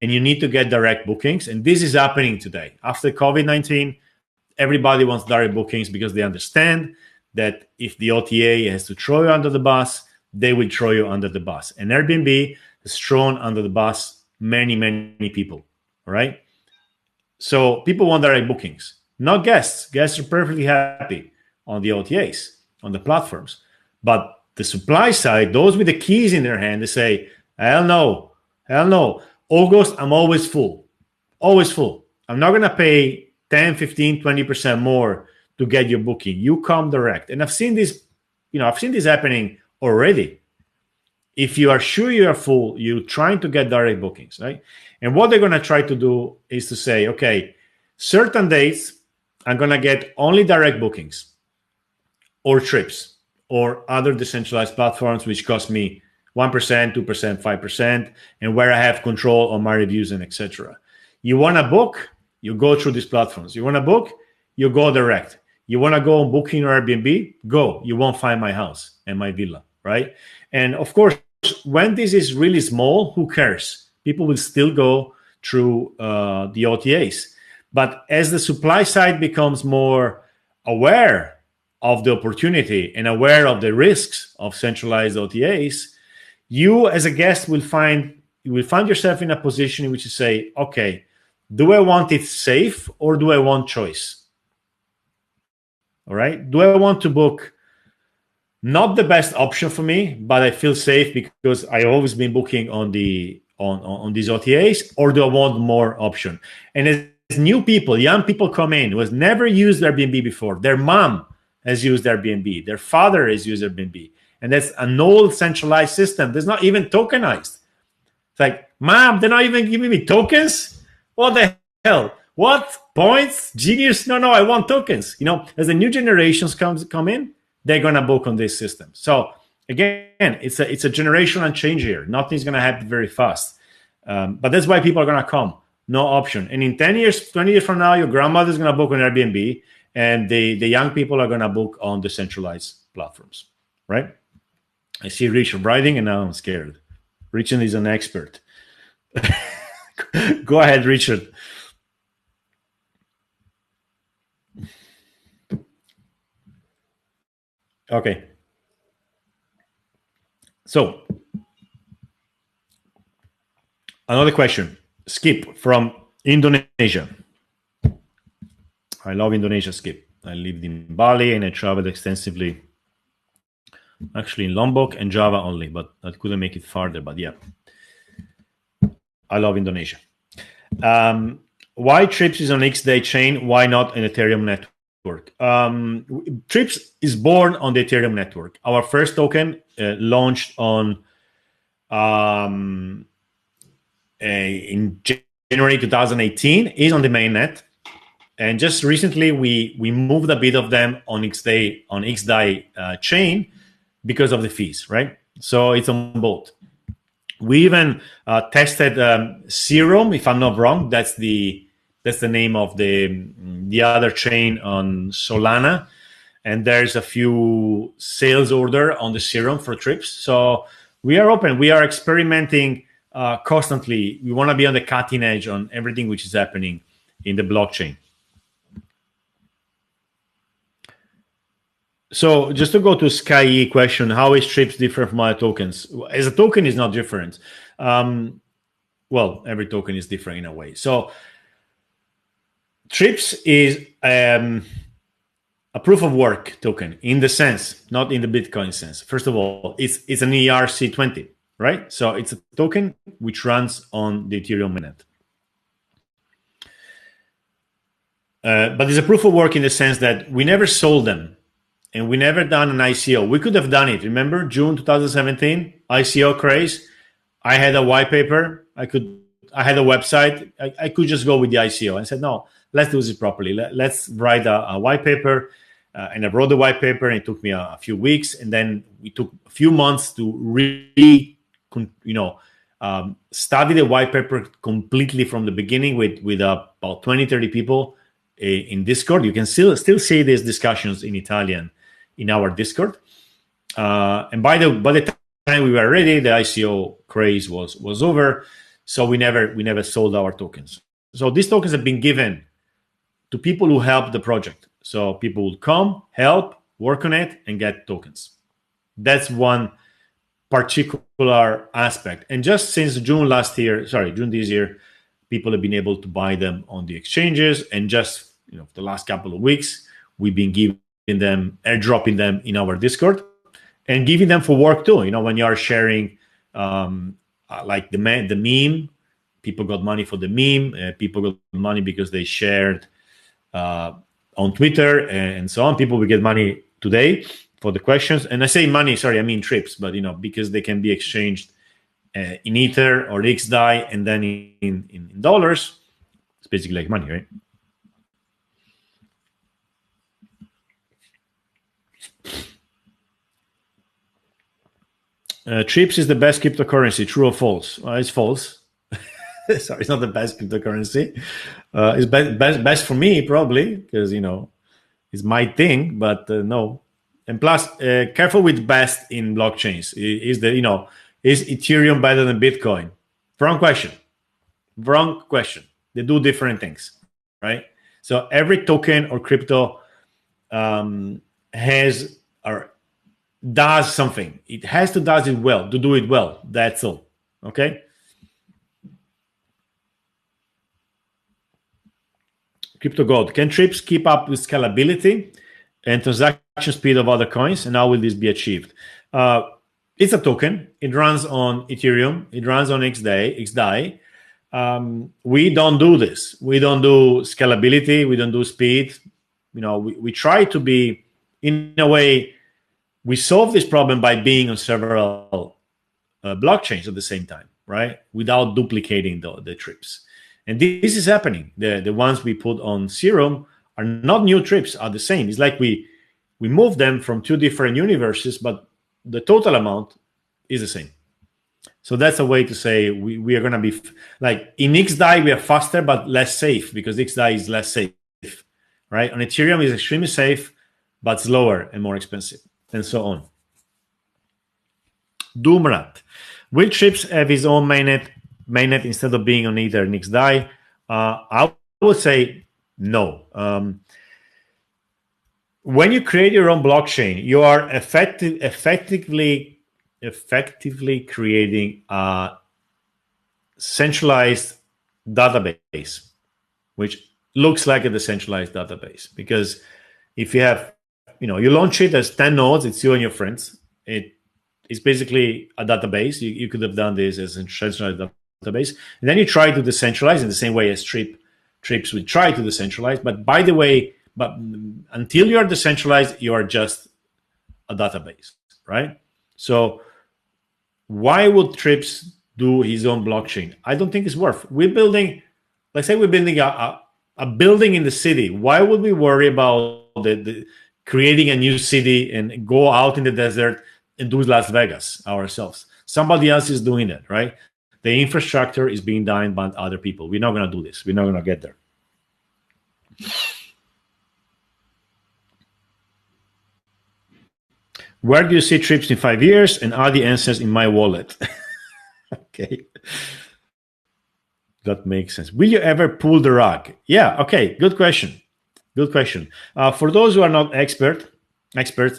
and you need to get direct bookings. And this is happening today. After COVID-19, everybody wants direct bookings because they understand that if the OTA has to throw you under the bus, they will throw you under the bus. And Airbnb has thrown under the bus many, many people, all right? So people want direct bookings, not guests. Guests are perfectly happy on the OTAs, on the platforms. But the supply side, those with the keys in their hand, they say, hell no. August, I'm always full. I'm not going to pay 10, 15, 20% more to get your booking. You come direct. And I've seen this happening already. If you are sure you are full, you're trying to get direct bookings, right? And what they're going to try to do is to say, okay, certain dates, I'm going to get only direct bookings or trips or other decentralized platforms, which cost me 1%, 2%, 5%, and where I have control on my reviews and etc. You want to book, you go through these platforms. You want to book, you go direct. You want to go on Booking or Airbnb, go. You won't find my house and my villa, right? And of course, when this is really small, who cares? People will still go through the OTAs. But as the supply side becomes more aware of the opportunity and aware of the risks of centralized OTAs, you as a guest will find yourself in a position in which you say, okay, do I want it safe or do I want choice? All right. Do I want to book not the best option for me, but I feel safe because I always been booking on these OTAs, or do I want more option? And as new people, young people come in who has never used Airbnb before, their mom has used Airbnb. Their father has used Airbnb. And that's an old centralized system. That's not even tokenized. It's like, Mom, they're not even giving me tokens? What the hell? What? Points? Genius? No, I want tokens. As the new generations come in, they're going to book on this system. So again, it's a generational change here. Nothing's going to happen very fast. But that's why people are going to come. No option. And in 10 years, 20 years from now, your grandmother's going to book on Airbnb, and the young people are going to book on decentralized platforms, right? I see Richard writing, and now I'm scared. Richard is an expert. Go ahead, Richard. Okay. So, another question. Skip from Indonesia. I love Indonesia, Skip. I lived in Bali and I traveled extensively, actually in Lombok and Java only, but I couldn't make it farther. But yeah, I love Indonesia. Why Trips is on exday chain? Why not an Ethereum network? Trips is born on the Ethereum network. Our first token launched on in January 2018 is on the mainnet, and just recently we moved a bit of them on exday chain because of the fees, right? So it's on both. We even tested Serum, if I'm not wrong. That's the name of the other chain on Solana, and there's a few sales order on the Serum for Trips. So we are open. We are experimenting constantly. We want to be on the cutting edge on everything which is happening in the blockchain. So just to go to Sky question, how is Trips different from other tokens? As a token is not different. Well, every token is different in a way. So Trips is a proof of work token in the sense, not in the Bitcoin sense. First of all, it's an ERC20, right? So it's a token which runs on the Ethereum mainnet. But it's a proof of work in the sense that we never sold them. And we never done an ICO. We could have done it. Remember June 2017, ICO craze? I had a white paper. I had a website. I could just go with the ICO. I said, no, let's do this properly. Let's write a white paper. And I wrote the white paper, and it took me a few weeks. And then we took a few months to really, study the white paper completely from the beginning with about 20, 30 people in Discord. You can still see these discussions in Italian in our Discord. And by the time we were ready, the ICO craze was over. So we never sold our tokens. So these tokens have been given to people who help the project. So people will come, help, work on it, and get tokens. That's one particular aspect. And just since June this year, people have been able to buy them on the exchanges. And just the last couple of weeks, we've been airdropping them in our Discord and giving them for work too. When you are sharing like the meme, people got money for the meme. People got money because they shared on Twitter and so on. People will get money today for the questions. And I say money, I mean trips, but because they can be exchanged in Ether or XDAI and then in dollars. It's basically like money, right? Trips is the best cryptocurrency. True or false? It's false. Sorry, it's not the best cryptocurrency. It's best for me probably because it's my thing. But no. And plus, careful with best in blockchains. Is Ethereum better than Bitcoin? Wrong question. They do different things, right? So every token or crypto has or does something. It has to do it well. That's all. Okay. Crypto Gold. Can Trips keep up with scalability and transaction speed of other coins? And how will this be achieved? It's a token. It runs on Ethereum. It runs on XDAI. We don't do this. We don't do scalability. We don't do speed. We try to be in a way, we solve this problem by being on several blockchains at the same time, right? Without duplicating the trips. And this is happening. The ones we put on Serum are not new trips, are the same. It's like we move them from two different universes, but the total amount is the same. So that's a way to say we are going to be like in exday, we are faster but less safe because exday is less safe, right? On Ethereum is extremely safe, but slower and more expensive, and so on. Doomrat. Will trips have his own mainnet instead of being on Ether and exday? I would say no. When you create your own blockchain, you are effectively creating a centralized database, which looks like a decentralized database. Because if you have, you launch it as 10 nodes, it's you and your friends. It's basically a database. You could have done this as a centralized database. And then you try to decentralize in the same way as trips would try to decentralize. But by the way, until you are decentralized, you are just a database, right? So why would Trips do his own blockchain? I don't think it's worth. Let's say we're building a building in the city. Why would we worry about the creating a new city and go out in the desert and do Las Vegas ourselves? Somebody else is doing it, right? The infrastructure is being done by other people. We're not going to do this. We're not going to get there. Where do you see Trips in 5 years? And are the answers in my wallet? Okay. That makes sense. Will you ever pull the rug? Yeah. Okay. Good question. For those who are not experts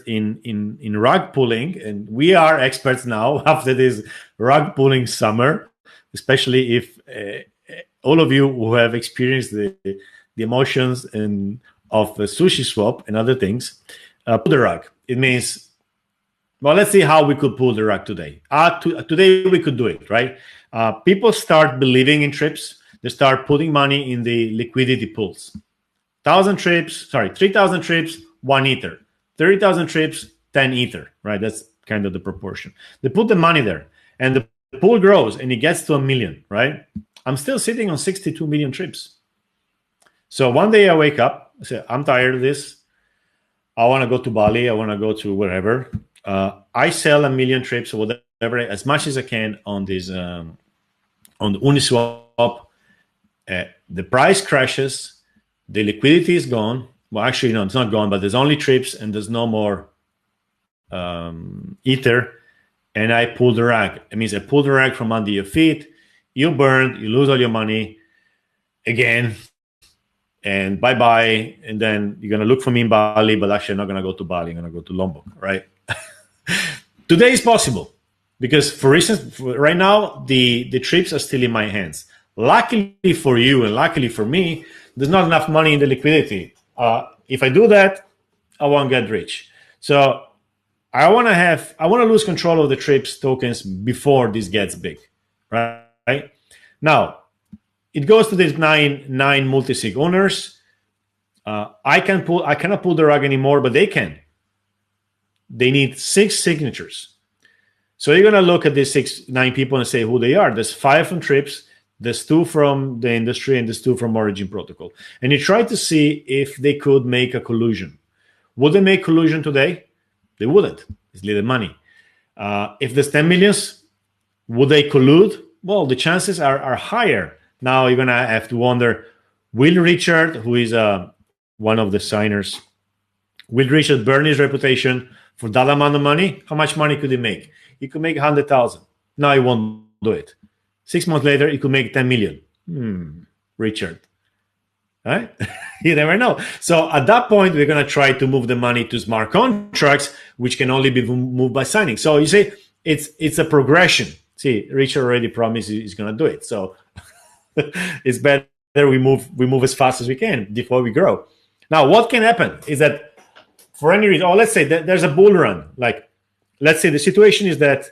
in rug pulling, and we are experts now after this rug pulling summer, especially if all of you who have experienced the emotions of the sushi swap and other things, pull the rug. It means, well, let's see how we could pull the rug today. Today we could do it, right? People start believing in Trips. They start putting money in the liquidity pools. 3,000 trips, 1 Ether. 30,000 trips, 10 Ether, right? That's kind of the proportion. They put the money there, and the pool grows, and it gets to 1 million, right? I'm still sitting on 62 million trips. So one day I wake up, I say, I'm tired of this. I want to go to Bali. I want to go to wherever. I sell 1 million trips or whatever, as much as I can on this on the Uniswap. The price crashes, the liquidity is gone. Well, actually, no, it's not gone, but there's only trips and there's no more Ether. And I pull the rag. It means I pull the rag from under your feet. You burn, you lose all your money again. And bye-bye. And then you're going to look for me in Bali, but actually I'm not going to go to Bali. I'm going to go to Lombok, right? Today is possible because, for instance, right now, the trips are still in my hands. Luckily for you and luckily for me, there's not enough money in the liquidity. If I do that, I won't get rich. So I want to lose control of the Trips tokens before this gets big, right? Now, it goes to these nine multi-sig owners. I cannot pull the rug anymore, but they can. They need 6 signatures. So you're gonna look at these 9 people and say who they are. There's 5 from Trips, there's 2 from the industry, and there's 2 from Origin Protocol. And you try to see if they could make a collusion. Would they make collusion today? They wouldn't. It's little money. If there's 10 millions, would they collude? Well, the chances are higher. Now you're gonna have to wonder, will Richard, who is one of the signers, will Richard burn his reputation for that amount of money? How much money could he make? He could make 100,000. No, he won't do it. 6 months later, he could make 10 million. Richard. Right? You never know. So at that point, we're going to try to move the money to smart contracts, which can only be moved by signing. So you see, it's a progression. See, Richard already promised he's going to do it. So it's better we move as fast as we can before we grow. Now, what can happen is that for any reason, let's say that there's a bull run. Like, let's say the situation is that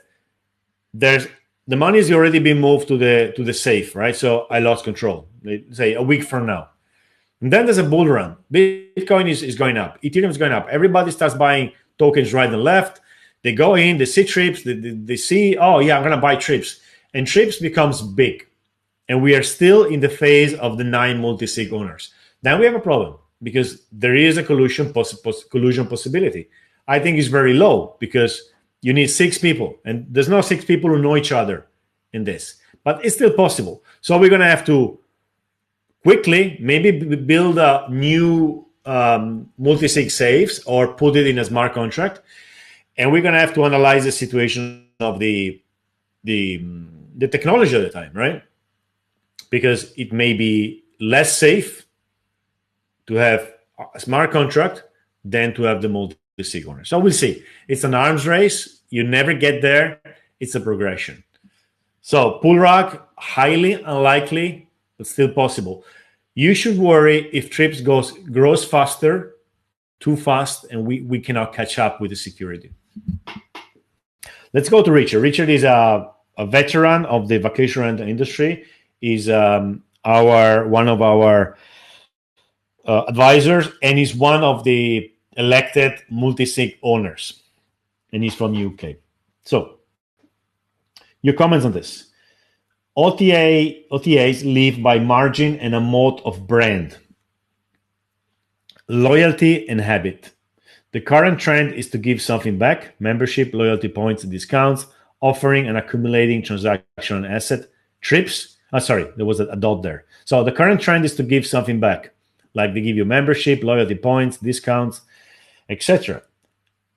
the money is already being moved to the safe, right? So I lost control. Say a week from now. And then there's a bull run. Bitcoin is going up. Ethereum is going up. Everybody starts buying tokens right and left. They go in, they see trips, they see, oh, yeah, I'm going to buy trips. And trips becomes big. And we are still in the phase of the 9 multi-sig owners. Then we have a problem because there is a collusion possibility. I think it's very low because you need 6 people. And there's no 6 people who know each other in this. But it's still possible. So we're going to have to quickly maybe build a new multi-sig safes or put it in a smart contract. And we're going to have to analyze the situation of the technology at the time, right? Because it may be less safe to have a smart contract than to have the multi-sig owner. So we'll see. It's an arms race. You never get there. It's a progression. So pull rug, highly unlikely, but still possible. You should worry if trips grows faster, too fast, and we cannot catch up with the security. Let's go to Richard. Richard is a veteran of the vacation rental industry. Is one of our advisors, and he's one of the elected multi-sig owners, and he's from UK. So, your comments on this? OTAs live by margin and a moat of brand, loyalty, and habit. The current trend is to give something back: membership, loyalty points, and discounts, offering and accumulating transaction asset, trips. There was a dot there. So the current trend is to give something back, like they give you membership, loyalty points, discounts, etc.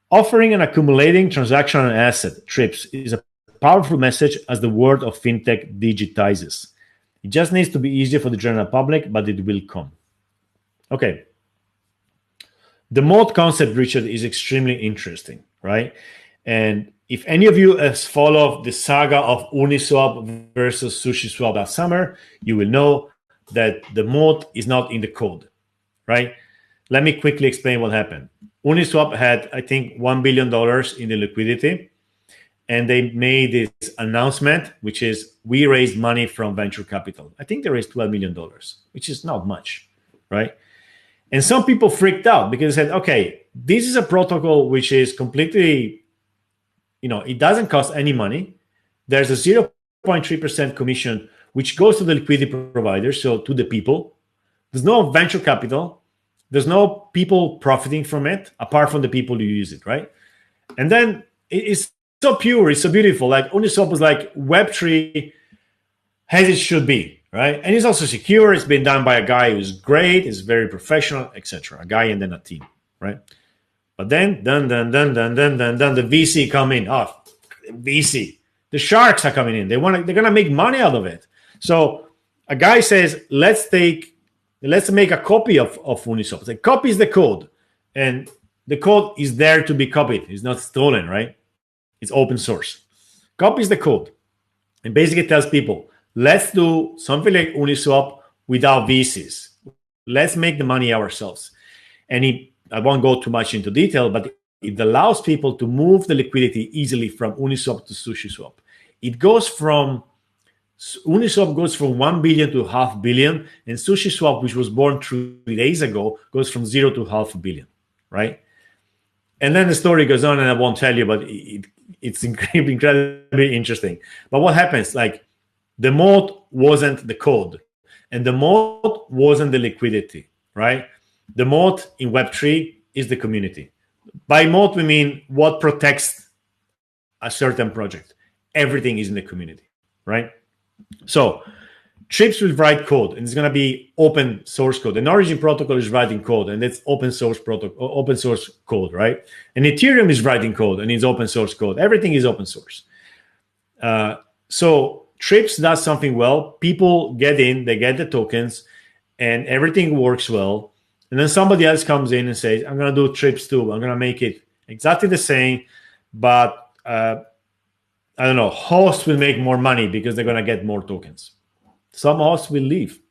Offering and accumulating transaction asset, trips, is a powerful message as the world of fintech digitizes. It just needs to be easier for the general public, but it will come. Okay. The moat concept, Richard, is extremely interesting, right? And if any of you has followed the saga of Uniswap versus SushiSwap last summer, you will know that the moat is not in the code, right? Let me quickly explain what happened. Uniswap had, I think, $1 billion in the liquidity, and they made this announcement, which is we raised money from venture capital. I think they raised $12 million, which is not much, right? And some people freaked out because they said, okay, this is a protocol which is completely, it doesn't cost any money. There's a 0.3% commission, which goes to the liquidity provider, so to the people. There's no venture capital. There's no people profiting from it, apart from the people who use it, right? And then it's so pure, it's so beautiful. Like Uniswap was like Web3 as it should be, right? And it's also secure. It's been done by a guy who's great, is very professional, etc. A guy and then a team, right? But then the VC come in. Oh, VC, the sharks are coming in. They're gonna make money out of it. So a guy says, let's make a copy of Uniswap. Like, copy the code, and the code is there to be copied. It's not stolen, right? It's open source. Copies the code, and basically tells people, let's do something like Uniswap without VCs. Let's make the money ourselves. And I won't go too much into detail, but it allows people to move the liquidity easily from Uniswap to SushiSwap. Uniswap goes from 1 billion to $500 million, and SushiSwap, which was born 3 days ago, goes from 0 to $500 million, right? And then the story goes on, and I won't tell you, but it's incredibly interesting. But what happens? Like, the moat wasn't the code, and the moat wasn't the liquidity, right? The moat in Web3 is the community. By moat, we mean what protects a certain project. Everything is in the community, right? So Trips will write code, and it's going to be open source code. And Origin Protocol is writing code, and it's open source code, right? And Ethereum is writing code, and it's open source code. Everything is open source. So Trips does something well. People get in, they get the tokens, and everything works well. And then somebody else comes in and says, I'm going to do Trips too. I'm going to make it exactly the same, but I don't know, hosts will make more money because they're going to get more tokens. Some hosts will leave.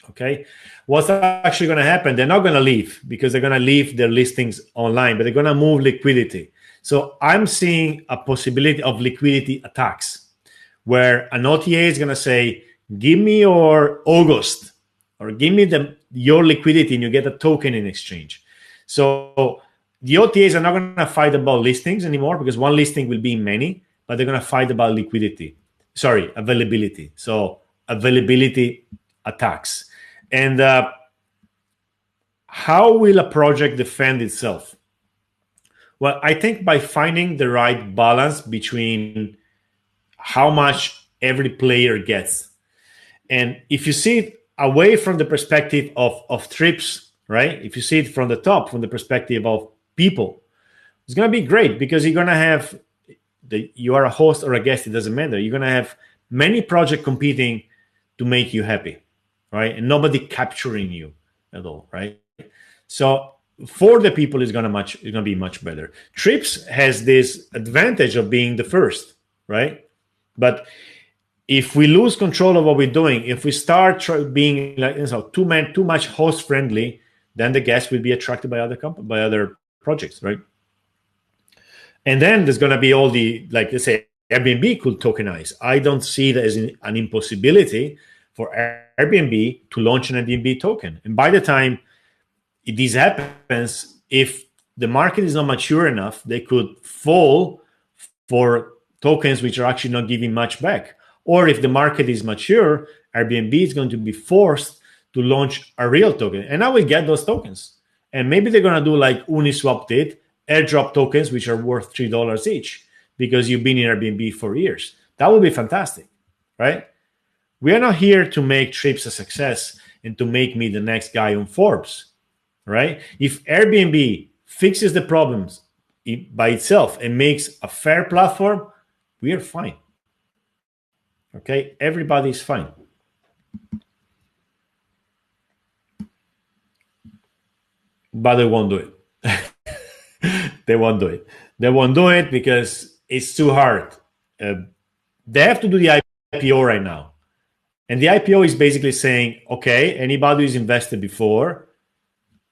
Okay. What's actually going to happen? They're not going to leave because they're going to leave their listings online, but they're going to move liquidity. So I'm seeing a possibility of liquidity attacks where an OTA is going to say, give me your August or give me your liquidity and you get a token in exchange. So the OTAs are not going to fight about listings anymore, because one listing will be many, but they're going to fight about availability. So availability attacks. And how will a project defend itself? Well, I think by finding the right balance between how much every player gets. And if you see it away from the perspective of trips, right? If you see it from the top, from the perspective of people, it's going to be great, because you're going to have, you are a host or a guest, it doesn't matter. You're going to have many projects competing to make you happy, right? And nobody capturing you at all, right? So for the people, it's going to be much better. Trips has this advantage of being the first, right? But if we lose control of what we're doing, if we start being like too much host friendly, then the guests will be attracted by other projects, right? And then there's going to be all the, like, let's say Airbnb could tokenize. I don't see that as an impossibility for Airbnb to launch an Airbnb token. And by the time this happens, if the market is not mature enough, they could fall for tokens which are actually not giving much back. Or if the market is mature, Airbnb is going to be forced to launch a real token. And I will get those tokens. And maybe they're going to do like Uniswap did, airdrop tokens, which are worth $3 each, because you've been in Airbnb for years. That would be fantastic, right? We are not here to make trips a success and to make me the next guy on Forbes, right? If Airbnb fixes the problems by itself and makes a fair platform, we are fine. Okay, everybody's fine. But they won't do it. They won't do it. They won't do it because it's too hard. They have to do the IPO right now. And the IPO is basically saying, okay, anybody who's invested before,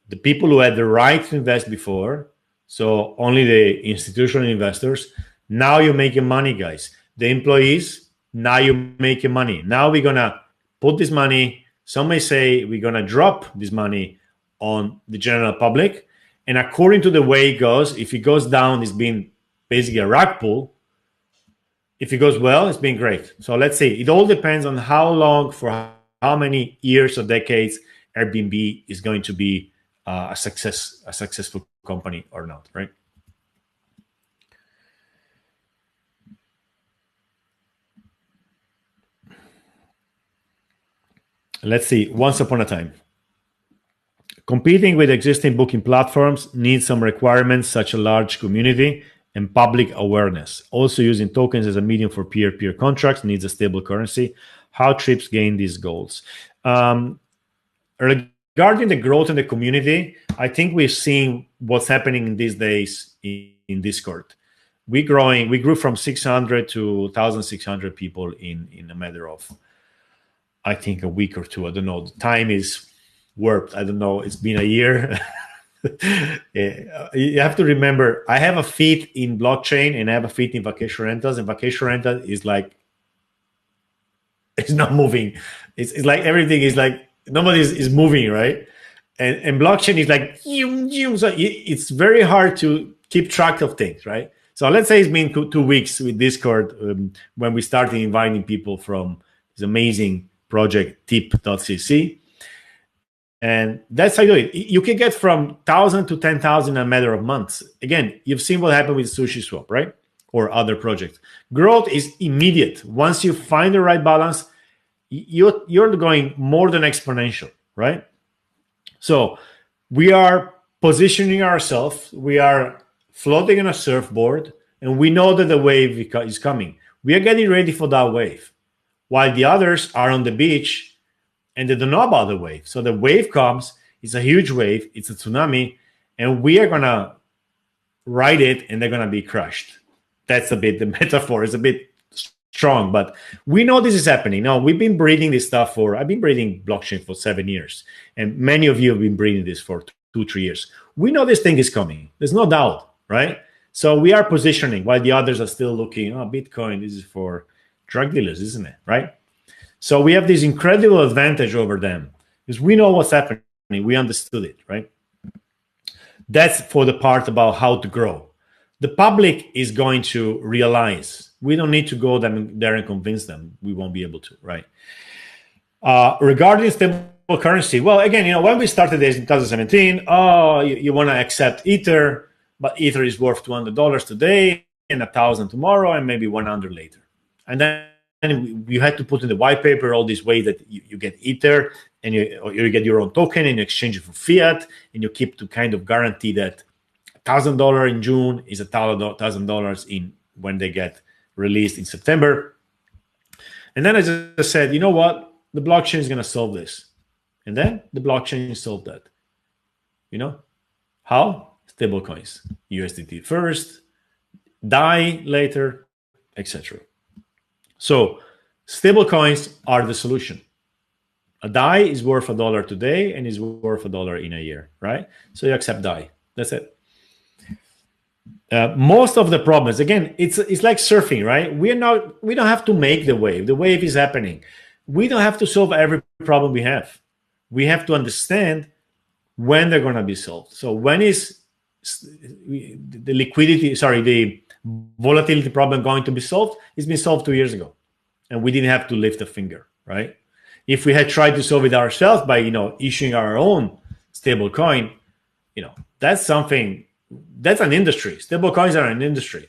the people who had the right to invest before, so only the institutional investors, now you're making money, guys. The employees, now you're making money. Now we're going to put this money, some may say we're going to drop this money on the general public. And according to the way it goes, if it goes down, it's been basically a rug pull. If it goes well, it's been great. So let's see. It all depends on how long, for how many years or decades, Airbnb is going to be a successful company or not, right? Let's see. Once upon a time, competing with existing booking platforms needs some requirements, such a large community and public awareness. Also, using tokens as a medium for peer-to-peer contracts needs a stable currency. How trips gain these goals? Regarding the growth in the community, I think we're seeing what's happening in these days in Discord. We grew from 600 to 1,600 people in a matter of, I think, a week or two. I don't know. The time is warped. I don't know. It's been a year. You have to remember, I have a feed in blockchain and I have a feed in vacation rentals, and vacation rental is like, it's not moving. It's like everything is like, nobody is moving, right? And blockchain is like, so it's very hard to keep track of things, right? So let's say it's been 2 weeks with Discord when we started inviting people from this amazing project tip.cc. And that's how you do it. You can get from 1,000 to 10,000 in a matter of months. Again, you've seen what happened with SushiSwap, right? Or other projects. Growth is immediate. Once you find the right balance, you're going more than exponential, right? So we are positioning ourselves. We are floating on a surfboard, and we know that the wave is coming. We are getting ready for that wave, while the others are on the beach and they don't know about the wave. So the wave comes, it's a huge wave, it's a tsunami, and we are going to ride it, and they're going to be crushed. That's a bit, the metaphor is a bit strong, but we know this is happening. Now, we've been breeding this stuff I've been breeding blockchain for 7 years, and many of you have been breeding this for 2-3 years. We know this thing is coming. There's no doubt, right? So we are positioning while the others are still looking, Bitcoin, this is for drug dealers, isn't it, right? So we have this incredible advantage over them. because we know what's happening. We understood it, right? That's for the part about how to grow. The public is going to realize we don't need to go there and convince them. We won't be able to, right? Regarding stable currency, well, again, when we started this in 2017, you want to accept Ether, but Ether is worth $200 today and 1,000 tomorrow and maybe 100 later. And then you had to put in the white paper all these ways that you get Ether and you get your own token and you exchange it for fiat, and you keep to kind of guarantee that $1,000 in June is $1,000 in when they get released in September. And then I just said, you know what? The blockchain is going to solve this. And then the blockchain solved that. How? Stable coins. USDT first, DAI later, etc. So stable coins are the solution. A DAI is worth $1 today and is worth $1 in a year, right? So you accept DAI. That's it. Most of the problems, again, it's like surfing, right? We don't have to make the wave. The wave is happening. We don't have to solve every problem we have. We have to understand when they're going to be solved. So when is the volatility problem going to be solved? It's been solved 2 years ago, and we didn't have to lift a finger, right? If we had tried to solve it ourselves by issuing our own stable coin, that's something. That's an industry. Stable coins are an industry.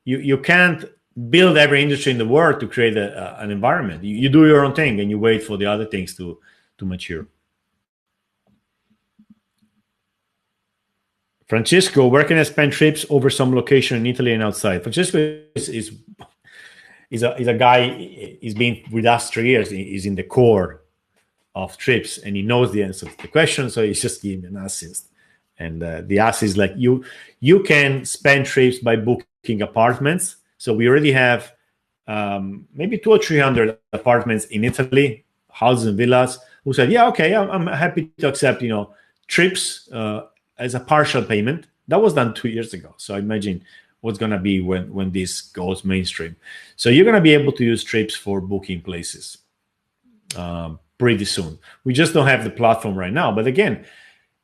You can't build every industry in the world to create an environment. You do your own thing and you wait for the other things to mature. Francisco, where can I spend trips over some location in Italy and outside? Francisco is a guy. He's been with us 3 years. He's in the core of trips and he knows the answer to the question. So he's just giving an assist. And the ask is like you can spend trips by booking apartments. So we already have maybe 200 or 300 apartments in Italy, houses and villas, who said, yeah, okay, I'm happy to accept trips as a partial payment. That was done 2 years ago. So imagine what's going to be when this goes mainstream. So you're going to be able to use trips for booking places pretty soon. We just don't have the platform right now. But again,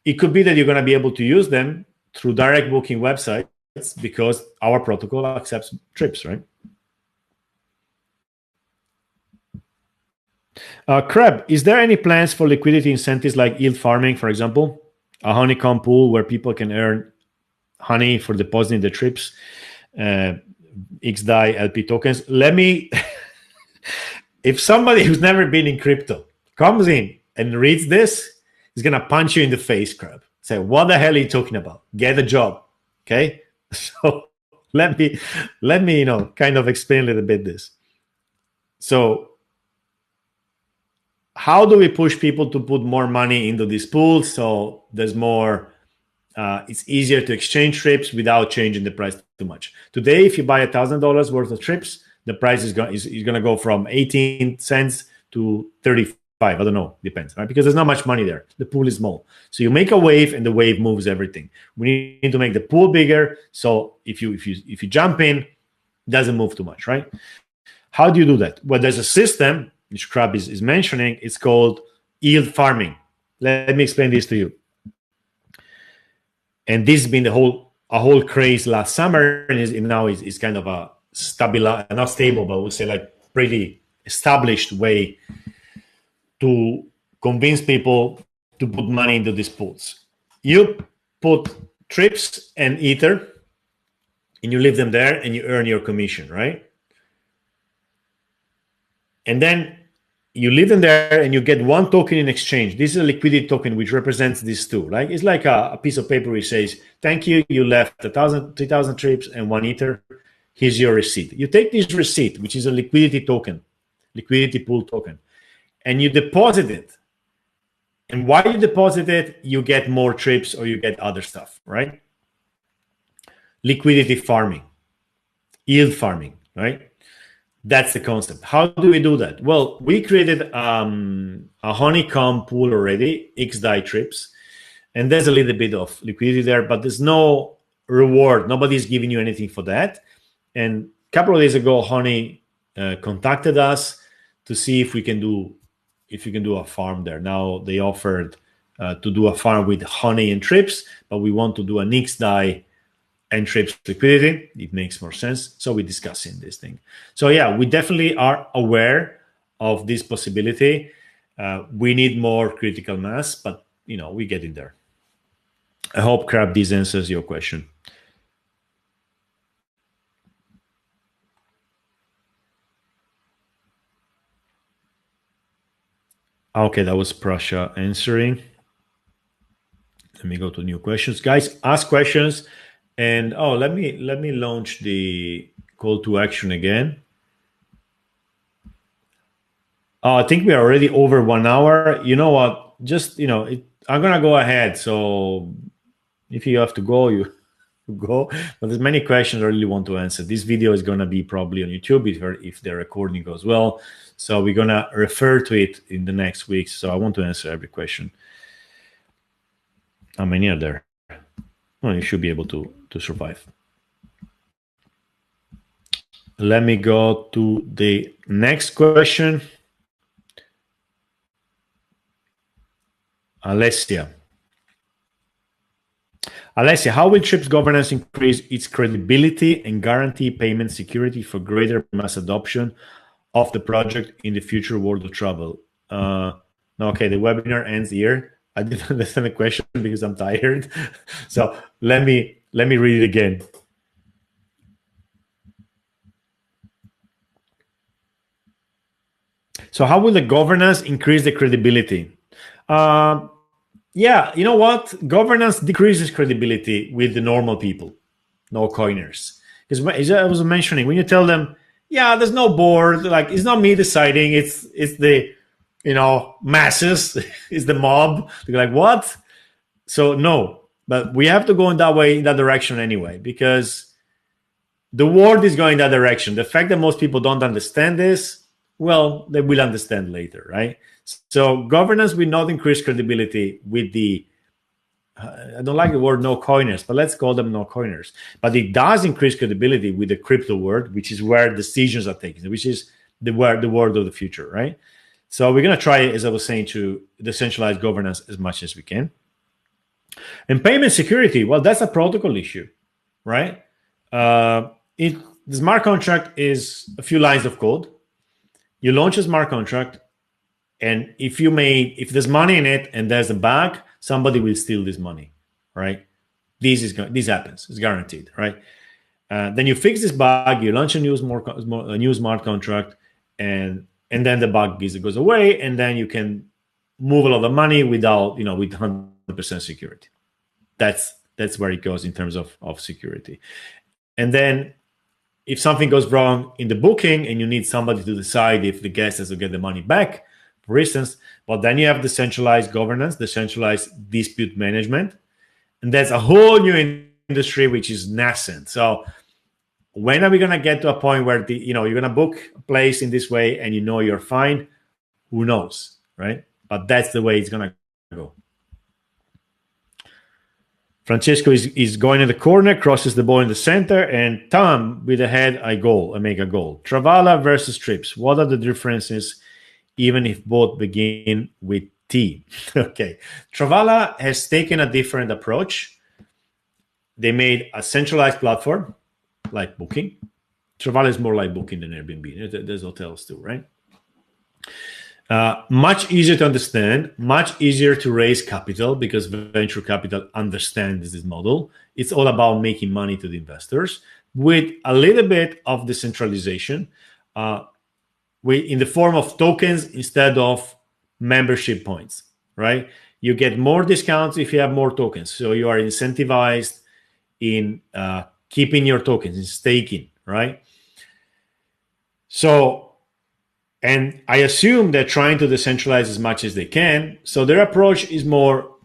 it could be that you're going to be able to use them through direct booking websites because our protocol accepts trips, right? Crab, is there any plans for liquidity incentives like yield farming, for example? A honeycomb pool where people can earn honey for depositing the trips, exday LP tokens. If somebody who's never been in crypto comes in and reads this, he's going to punch you in the face, Crab. Say, what the hell are you talking about? Get a job, okay? So let me kind of explain a little bit this. So how do we push people to put more money into these pools so there's more, it's easier to exchange trips without changing the price too much? Today, if you buy $1,000 worth of trips, the price is going to go from 18 cents to 35. I don't know, depends, right? Because there's not much money there. The pool is small. So you make a wave and the wave moves everything. We need to make the pool bigger. So if you jump in, it doesn't move too much, right? How do you do that? Well, there's a system which Crab is mentioning. It's called yield farming. Let me explain this to you. And this has been a whole craze last summer, and now is kind of a not stable, but we'll say like pretty established way to convince people to put money into these pools. You put trips and Ether, and you leave them there, and you earn your commission, right? And then you leave them there, and you get one token in exchange. This is a liquidity token, which represents these two, right? It's like a piece of paper which says, thank you, you left 3,000 trips and 1 Ether. Here's your receipt. You take this receipt, which is a liquidity token, liquidity pool token, and you deposit it. And while you deposit it, you get more trips or you get other stuff, right? Liquidity farming, yield farming, right? That's the concept. How do we do that? Well, we created a honeycomb pool already, exday trips, and there's a little bit of liquidity there, but there's no reward. Nobody's giving you anything for that. And a couple of days ago, Honey contacted us to see if we can do if you can do a farm there. Now they offered to do a farm with honey and trips, but we want to do an exday and trips liquidity. It makes more sense. So we're discussing this thing. So yeah, we definitely are aware of this possibility. We need more critical mass, but we're getting there. I hope, Crab, this answers your question. Okay, that was Prussia answering. Let me go to new questions. Guys, ask questions. And let me launch the call to action again. I think we are already over 1 hour. You know what? Just I'm gonna go ahead. So if you have to go, you go. But there's many questions I really want to answer. This video is gonna be probably on YouTube if the recording goes well. So we're gonna refer to it in the next weeks. So I want to answer every question. How many are there? Well, you should be able to survive. Let me go to the next question. Alessia, how will TRIPS governance increase its credibility and guarantee payment security for greater mass adoption of the project in the future world of travel? Okay, the webinar ends here. I didn't understand the question because I'm tired. So let me read it again. So how will the governance increase the credibility? Yeah, you know what? Governance decreases credibility with the normal people, no coiners. Because as I was mentioning, when you tell them, yeah, there's no board, like it's not me deciding, it's the masses, it's the mob. They're like, what? So no, but we have to go in that direction anyway, because the world is going that direction. The fact that most people don't understand this, well, they will understand later, right? So governance will not increase credibility with the, I don't like the word no coiners, but let's call them no coiners. But it does increase credibility with the crypto world, which is where decisions are taken, which is the world of the future, right? So we're going to try, as I was saying, to decentralize governance as much as we can. And payment security, well, that's a protocol issue, right? The smart contract is a few lines of code. You launch a smart contract, and if there's money in it and there's a bug, somebody will steal this money, right? This happens. It's guaranteed, right? Then you fix this bug, you launch a new smart contract, and then the bug goes away, and then you can move a lot of money without, with 100% security. That's where it goes in terms of security. And then if something goes wrong in the booking and you need somebody to decide if the guest has to get the money back, for instance, but then you have decentralized governance, decentralized dispute management, and that's a whole new industry which is nascent. So when are we going to get to a point where you're going to book a place in this way and you're fine? Who knows, right? But that's the way it's going to go. Francesco is going in the corner, crosses the ball in the center, and Tom with the head, I make a goal. Travala versus Trips. What are the differences, even if both begin with T? Okay. Travala has taken a different approach. They made a centralized platform like Booking. Travala is more like Booking than Airbnb. There's hotels too, right? Much easier to understand, much easier to raise capital because venture capital understands this model. It's all about making money to the investors with a little bit of decentralization in the form of tokens instead of membership points, right? You get more discounts if you have more tokens. So you are incentivized in keeping your tokens, in staking, right? So, and I assume they're trying to decentralize as much as they can. So their approach is more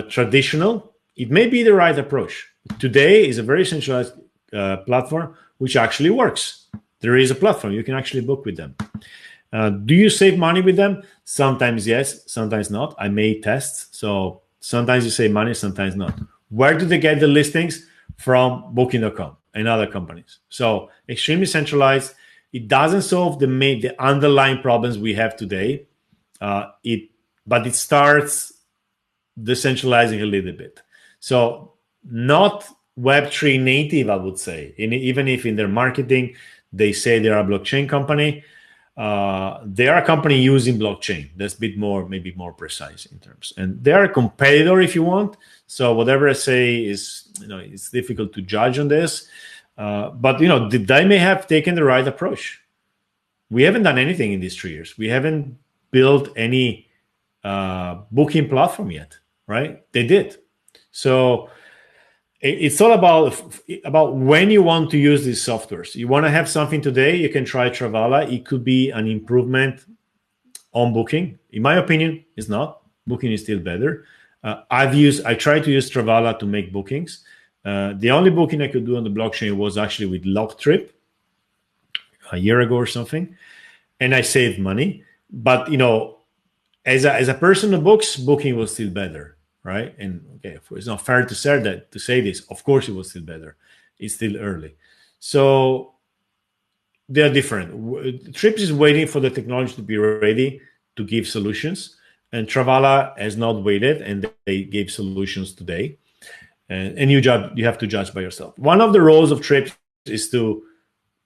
traditional. It may be the right approach. Today is a very centralized platform, which actually works. There is a platform. You can actually book with them. Do you save money with them? Sometimes yes, sometimes not. I made tests. So sometimes you save money, sometimes not. Where do they get the listings? From Booking.com and other companies. So extremely centralized. It doesn't solve the underlying problems we have today. But it starts decentralizing a little bit. So not Web3 native, I would say. Even if in their marketing they say they are a blockchain company, they are a company using blockchain. That's a bit more, maybe more precise in terms. And they are a competitor if you want. So whatever I say is, it's difficult to judge on this. But they may have taken the right approach. We haven't done anything in these 3 years. We haven't built any booking platform yet, right? They did. So it's all about when you want to use these softwares. You want to have something today, you can try Travala. It could be an improvement on Booking. In my opinion, it's not. Booking is still better. I tried to use Travala to make bookings. The only booking I could do on the blockchain was actually with Locktrip a year ago or something, and I saved money. But as a person who books, Booking was still better, right? And okay, it's not fair to say this. Of course, it was still better. It's still early, so they are different. Trips is waiting for the technology to be ready to give solutions, and Travala has not waited, and they gave solutions today. And you have to judge by yourself. One of the roles of Trips is to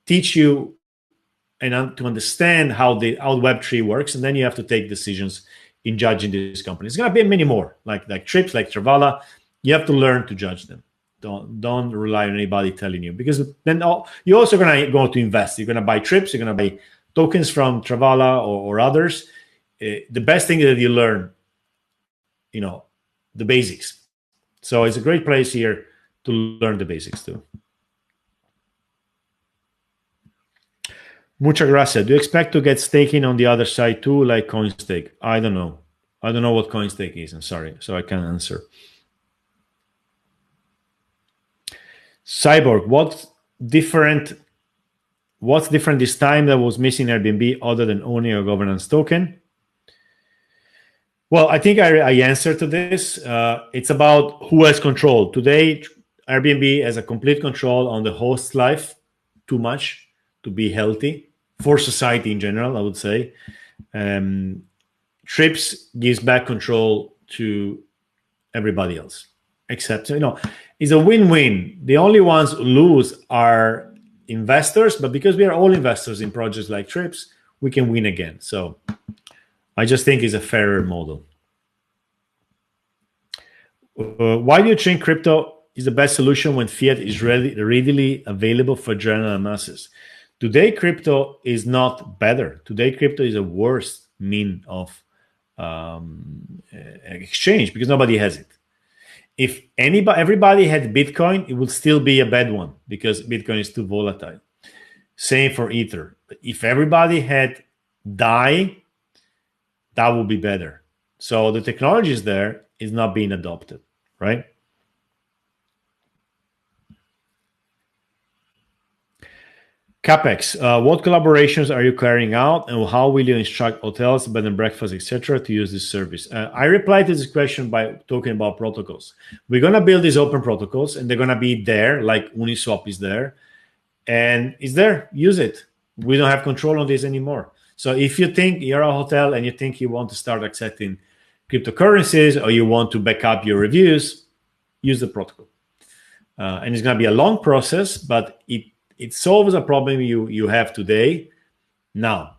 teach you and to understand how Web3 works, and then you have to take decisions in judging these companies. It's going to be many more, like Trips, like Travala. You have to learn to judge them. Don't rely on anybody telling you, because then you're also going to go to invest. You're going to buy Trips. You're going to buy tokens from Travala or others. The best thing is that you learn, the basics. So it's a great place here to learn the basics too. Muchas gracias. Do you expect to get staking on the other side too, like CoinStake? I don't know. I don't know what CoinStake is. I'm sorry. So I can't answer. Cyborg, what's different this time that was missing Airbnb other than owning a governance token? Well, I think I answered to this. It's about who has control. Today, Airbnb has a complete control on the host's life, too much to be healthy for society in general, I would say. Trips gives back control to everybody else, except, it's a win-win. The only ones who lose are investors, but because we are all investors in projects like Trips, we can win again. So I just think it's a fairer model. Why do you think crypto is the best solution when fiat is readily available for general masses? Today, crypto is not better. Today, crypto is a worse mean of exchange because nobody has it. If everybody had Bitcoin, it would still be a bad one because Bitcoin is too volatile. Same for Ether. But if everybody had DAI, that would be better. So the technology is there, is not being adopted, right? CapEx, what collaborations are you carrying out and how will you instruct hotels, bed and breakfast, etc. to use this service? I replied to this question by talking about protocols. We're going to build these open protocols and they're going to be there, like Uniswap is there. And it's there, use it. We don't have control on this anymore. So if you think you're a hotel and you think you want to start accepting cryptocurrencies or you want to back up your reviews, use the protocol. And it's going to be a long process, but it solves a problem you have today, now.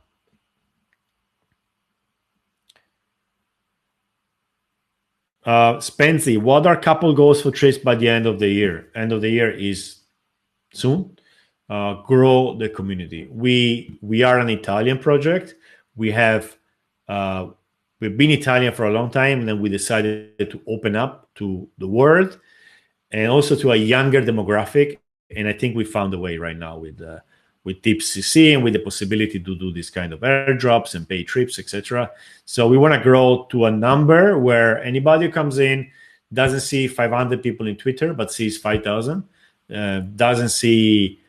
Spency, what are couple goals for Trips by the end of the year? End of the year is soon. Grow the community. We are an Italian project. We've been Italian for a long time, and then we decided to open up to the world and also to a younger demographic. And I think we found a way right now with Tips CC and with the possibility to do this kind of airdrops and pay trips, etc. So we want to grow to a number where anybody who comes in doesn't see 500 people in Twitter, but sees 5,000. Doesn't see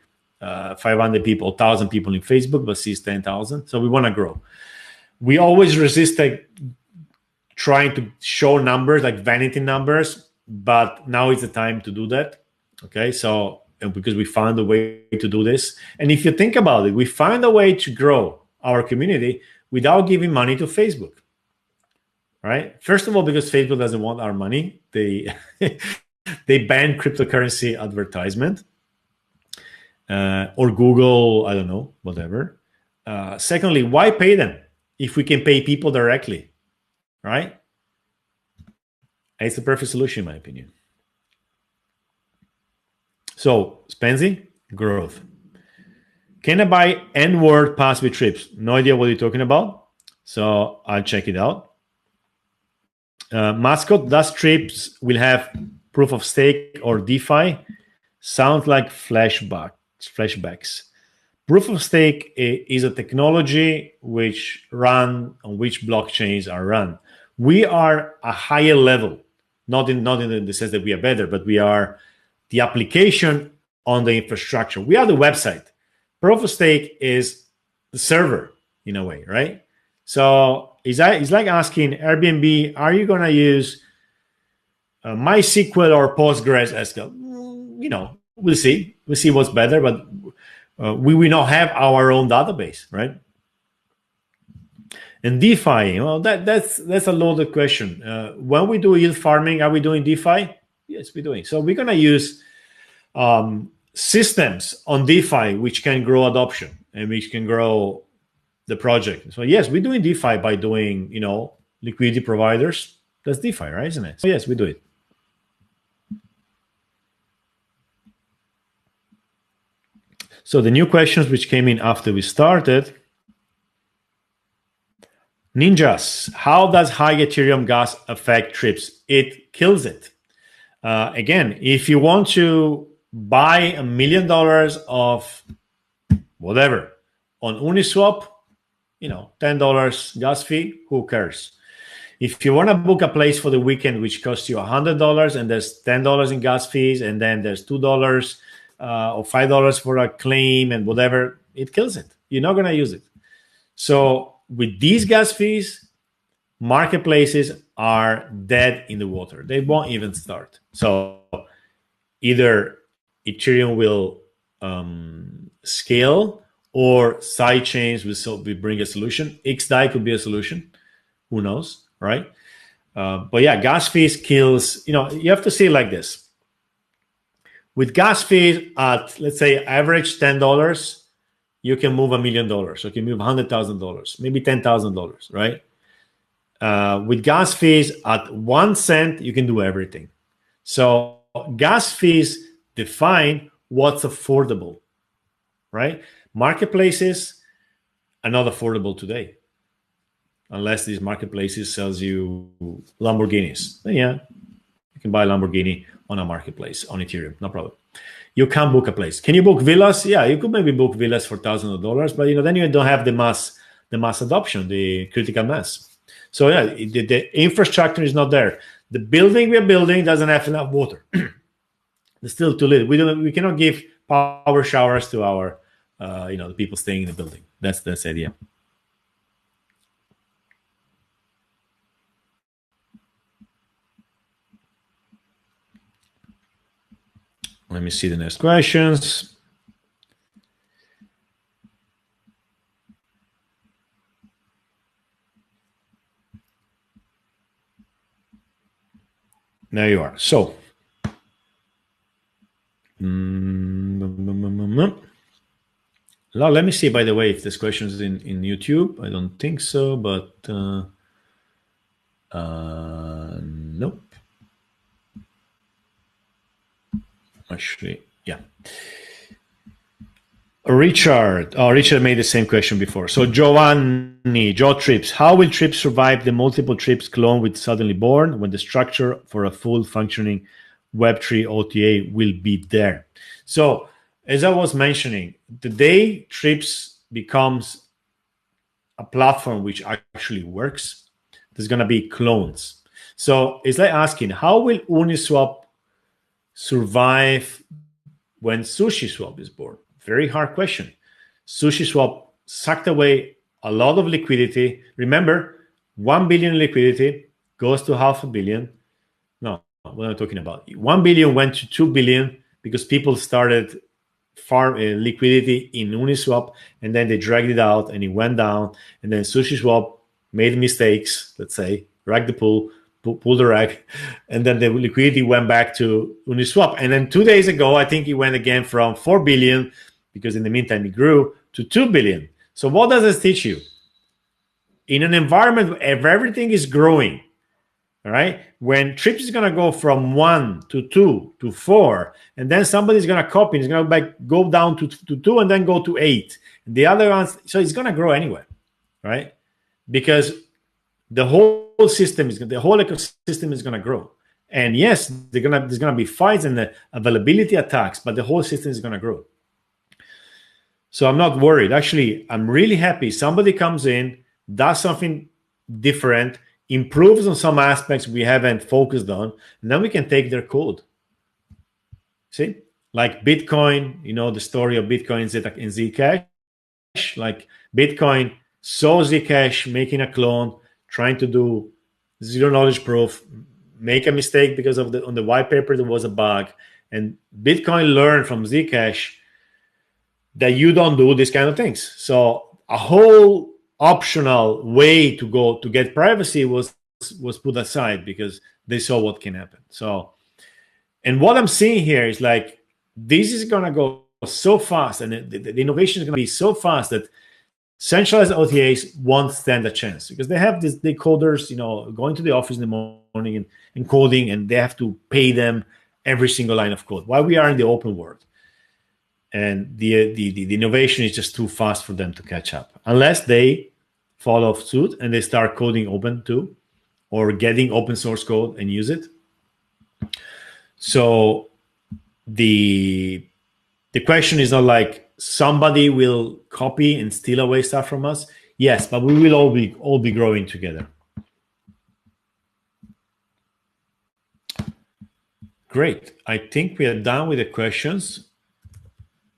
500 people, 1,000 people in Facebook, but sees 10,000. So we want to grow. We always resist trying to show numbers, like vanity numbers, but now is the time to do that. Okay, so because we found a way to do this. And if you think about it, we find a way to grow our community without giving money to Facebook. right? First of all, because Facebook doesn't want our money, they they ban cryptocurrency advertisement, or Google, I don't know, whatever. Secondly, why pay them if we can pay people directly, right? It's the perfect solution, in my opinion. So, Spenzy, growth. Can I buy N-word pass with trips? No idea what you're talking about. So I'll check it out. Mascot, does trips will have proof of stake or DeFi? Sounds like flashbacks. Proof of stake is a technology which run on which blockchains are run. We are a higher level, not in the sense that we are better, but we are the application on the infrastructure. We are the website. Proof of stake is the server in a way, right? So it's like asking Airbnb, are you going to use MySQL or Postgres SQL? We'll see. We'll see what's better, but we will not have our own database, right? And DeFi, that's a loaded question. When we do yield farming, are we doing DeFi? Yes, we're doing. So we're going to use systems on DeFi which can grow adoption and which can grow the project. So yes, we're doing DeFi by doing, liquidity providers. That's DeFi, right? Isn't it? So yes, we do it. So the new questions which came in after we started. Ninjas, how does high Ethereum gas affect trips? It kills it. Again, if you want to buy $1 million of whatever on Uniswap, $10 gas fee, who cares? If you want to book a place for the weekend, which costs you $100 and there's $10 in gas fees, and then there's $2 or $5 for a claim and whatever, it kills it. You're not going to use it. So with these gas fees, marketplaces are dead in the water. They won't even start. So either Ethereum will scale, or side chains will bring a solution. exday could be a solution. Who knows, right? But yeah, gas fees kills. You have to see it like this. With gas fees at, let's say, average $10, you can move $1 million. You can move $100,000, maybe $10,000, right? With gas fees at 1 cent, you can do everything. So gas fees define what's affordable, right? Marketplaces are not affordable today, unless these marketplaces sells you Lamborghinis. Then yeah, you can buy a Lamborghini on a marketplace on Ethereum, no problem. You can't book a place. Can you book villas? Yeah, you could maybe book villas for thousands of dollars, but then you don't have the mass adoption, the critical mass. So yeah, the infrastructure is not there. The building we're building doesn't have enough water. There's still too little. We cannot give power showers to our the people staying in the building. That's the idea. Let me see the next questions. There you are. So, let me see, by the way, if this question is in YouTube. I don't think so, but nope. Actually, yeah. Richard made the same question before. So Giovanni, Joe Trips, how will Trips survive the multiple Trips clone with Suddenly Born when the structure for a full functioning Web3 OTA will be there? So as I was mentioning, the day Trips becomes a platform which actually works, there's going to be clones. So it's like asking, how will Uniswap survive when SushiSwap is born? Very hard question. SushiSwap sucked away a lot of liquidity. Remember, 1 billion liquidity goes to 500 million. No, what am I talking about? 1 billion went to 2 billion because people started farm liquidity in Uniswap, and then they dragged it out and it went down. And then SushiSwap made mistakes, let's say, rag the pool, pull the rag, and then the liquidity went back to Uniswap. And then 2 days ago, I think it went again from 4 billion, because in the meantime it grew, to 2 billion. So what does this teach you? In an environment where everything is growing, all right, when trips is going to go from 1 to 2 to 4, and then somebody's going to copy, it's going to go down to 2 and then go to 8. And the other ones, so it's going to grow anyway, right? Because the whole ecosystem is going to grow. And yes, there's going to be fights and the availability attacks, but the whole system is going to grow. So I'm not worried. Actually, I'm really happy. Somebody comes in, does something different, improves on some aspects we haven't focused on, and then we can take their code. See? Like Bitcoin, the story of Bitcoin in Zcash. Like Bitcoin saw Zcash making a clone, trying to do zero knowledge proof, make a mistake because of on the white paper there was a bug, and Bitcoin learned from Zcash that you don't do these kind of things. So a whole optional way to go to get privacy was put aside because they saw what can happen. So, and what I'm seeing here is like this is going to go so fast, and the innovation is going to be so fast that centralized OTAs won't stand a chance because they have the coders, going to the office in the morning and coding, and they have to pay them every single line of code. While we are in the open world, and the innovation is just too fast for them to catch up, unless they follow suit and they start coding open too, or getting open source code and use it. So the question is not like somebody will copy and steal away stuff from us. Yes, but we will all be growing together. Great. I think we are done with the questions.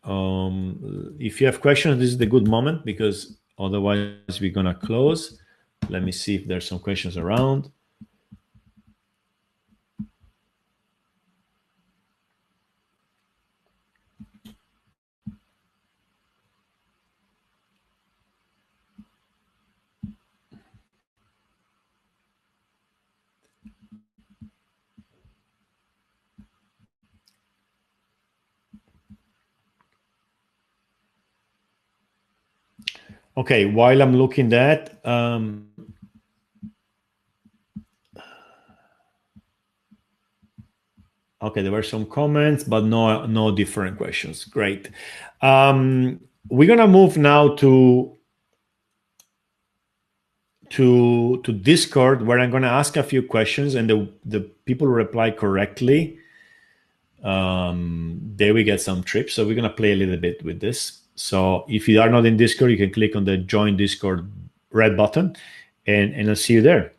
If you have questions, this is the good moment, because otherwise we're gonna close. Let me see if there's some questions around. Okay, while I'm looking at okay, there were some comments, but no different questions. Great. We're gonna move now to Discord, where I'm gonna ask a few questions, and the people who reply correctly, there we get some trips. So we're gonna play a little bit with this. So if you are not in Discord, you can click on the Join Discord red button, and I'll see you there.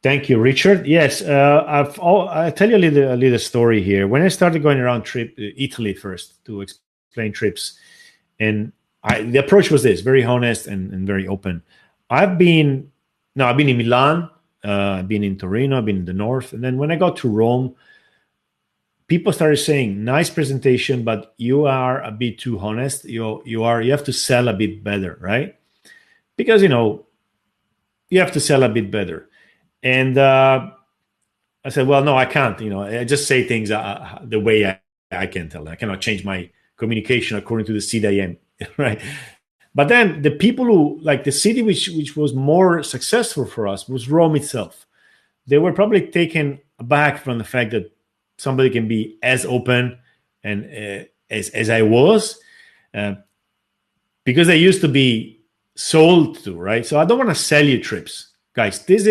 Thank you, Richard. Yes, I'll tell you a little story here. When I started going around Italy first to explain trips, and the approach was this, very honest and very open. I've been in Milan, I've been in Torino, I've been in the north, and then when I got to Rome, people started saying, nice presentation, but you are a bit too honest. You have to sell a bit better, right? Because you have to sell a bit better. And I said, well, no, I can't. I just say things the way I can tell. I cannot change my communication according to the city I am, right? But then the people who, like the city which was more successful for us was Rome itself. They were probably taken aback from the fact that somebody can be as open and as I was, because they used to be sold to, right? So I don't want to sell you trips, guys. This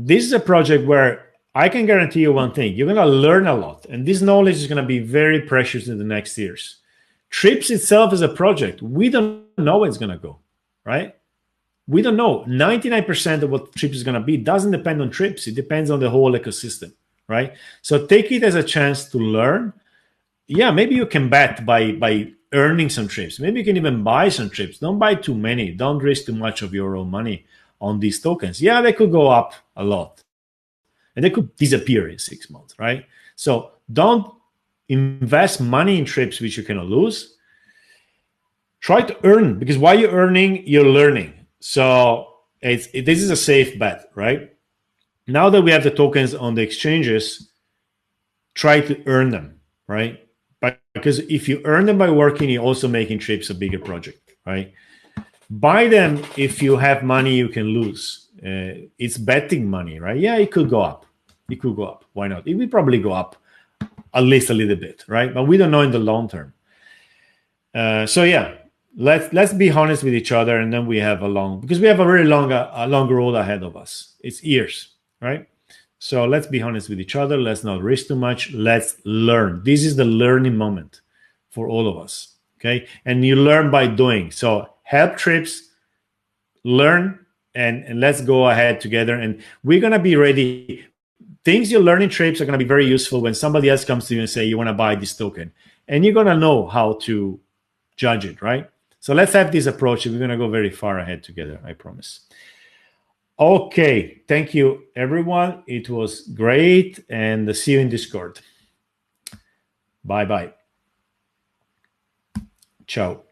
is a project where I can guarantee you one thing: you're going to learn a lot, and this knowledge is going to be very precious in the next years. Trips itself is a project. We don't know where it's going to go, right? We don't know. 99% of what trips is going to be doesn't depend on trips. It depends on the whole ecosystem, right? So take it as a chance to learn. Yeah, maybe you can bet by earning some trips. Maybe you can even buy some trips. Don't buy too many. Don't risk too much of your own money on these tokens. Yeah, they could go up a lot, and they could disappear in 6 months, right? So don't invest money in trips which you cannot lose. Try to earn, because while you're earning, you're learning. So this is a safe bet, right? Now that we have the tokens on the exchanges, try to earn them, right? Because if you earn them by working, you're also making trips a bigger project, right? Buy them if you have money you can lose. It's betting money, right? Yeah, it could go up. It could go up. Why not? It will probably go up at least a little bit, right? But we don't know in the long term. So yeah, let's be honest with each other, and then we have because we have a very long road ahead of us. It's years, right? So let's be honest with each other. Let's not risk too much. Let's learn. This is the learning moment for all of us. Okay, and you learn by doing. So help trips, learn, and let's go ahead together. And we're gonna be ready. Things you learn in trips are gonna be very useful when somebody else comes to you and say you want to buy this token, and you're gonna know how to judge it, right? So let's have this approach, and we're gonna go very far ahead together. I promise. Okay, thank you, everyone. It was great, and see you in Discord. Bye-bye. Ciao.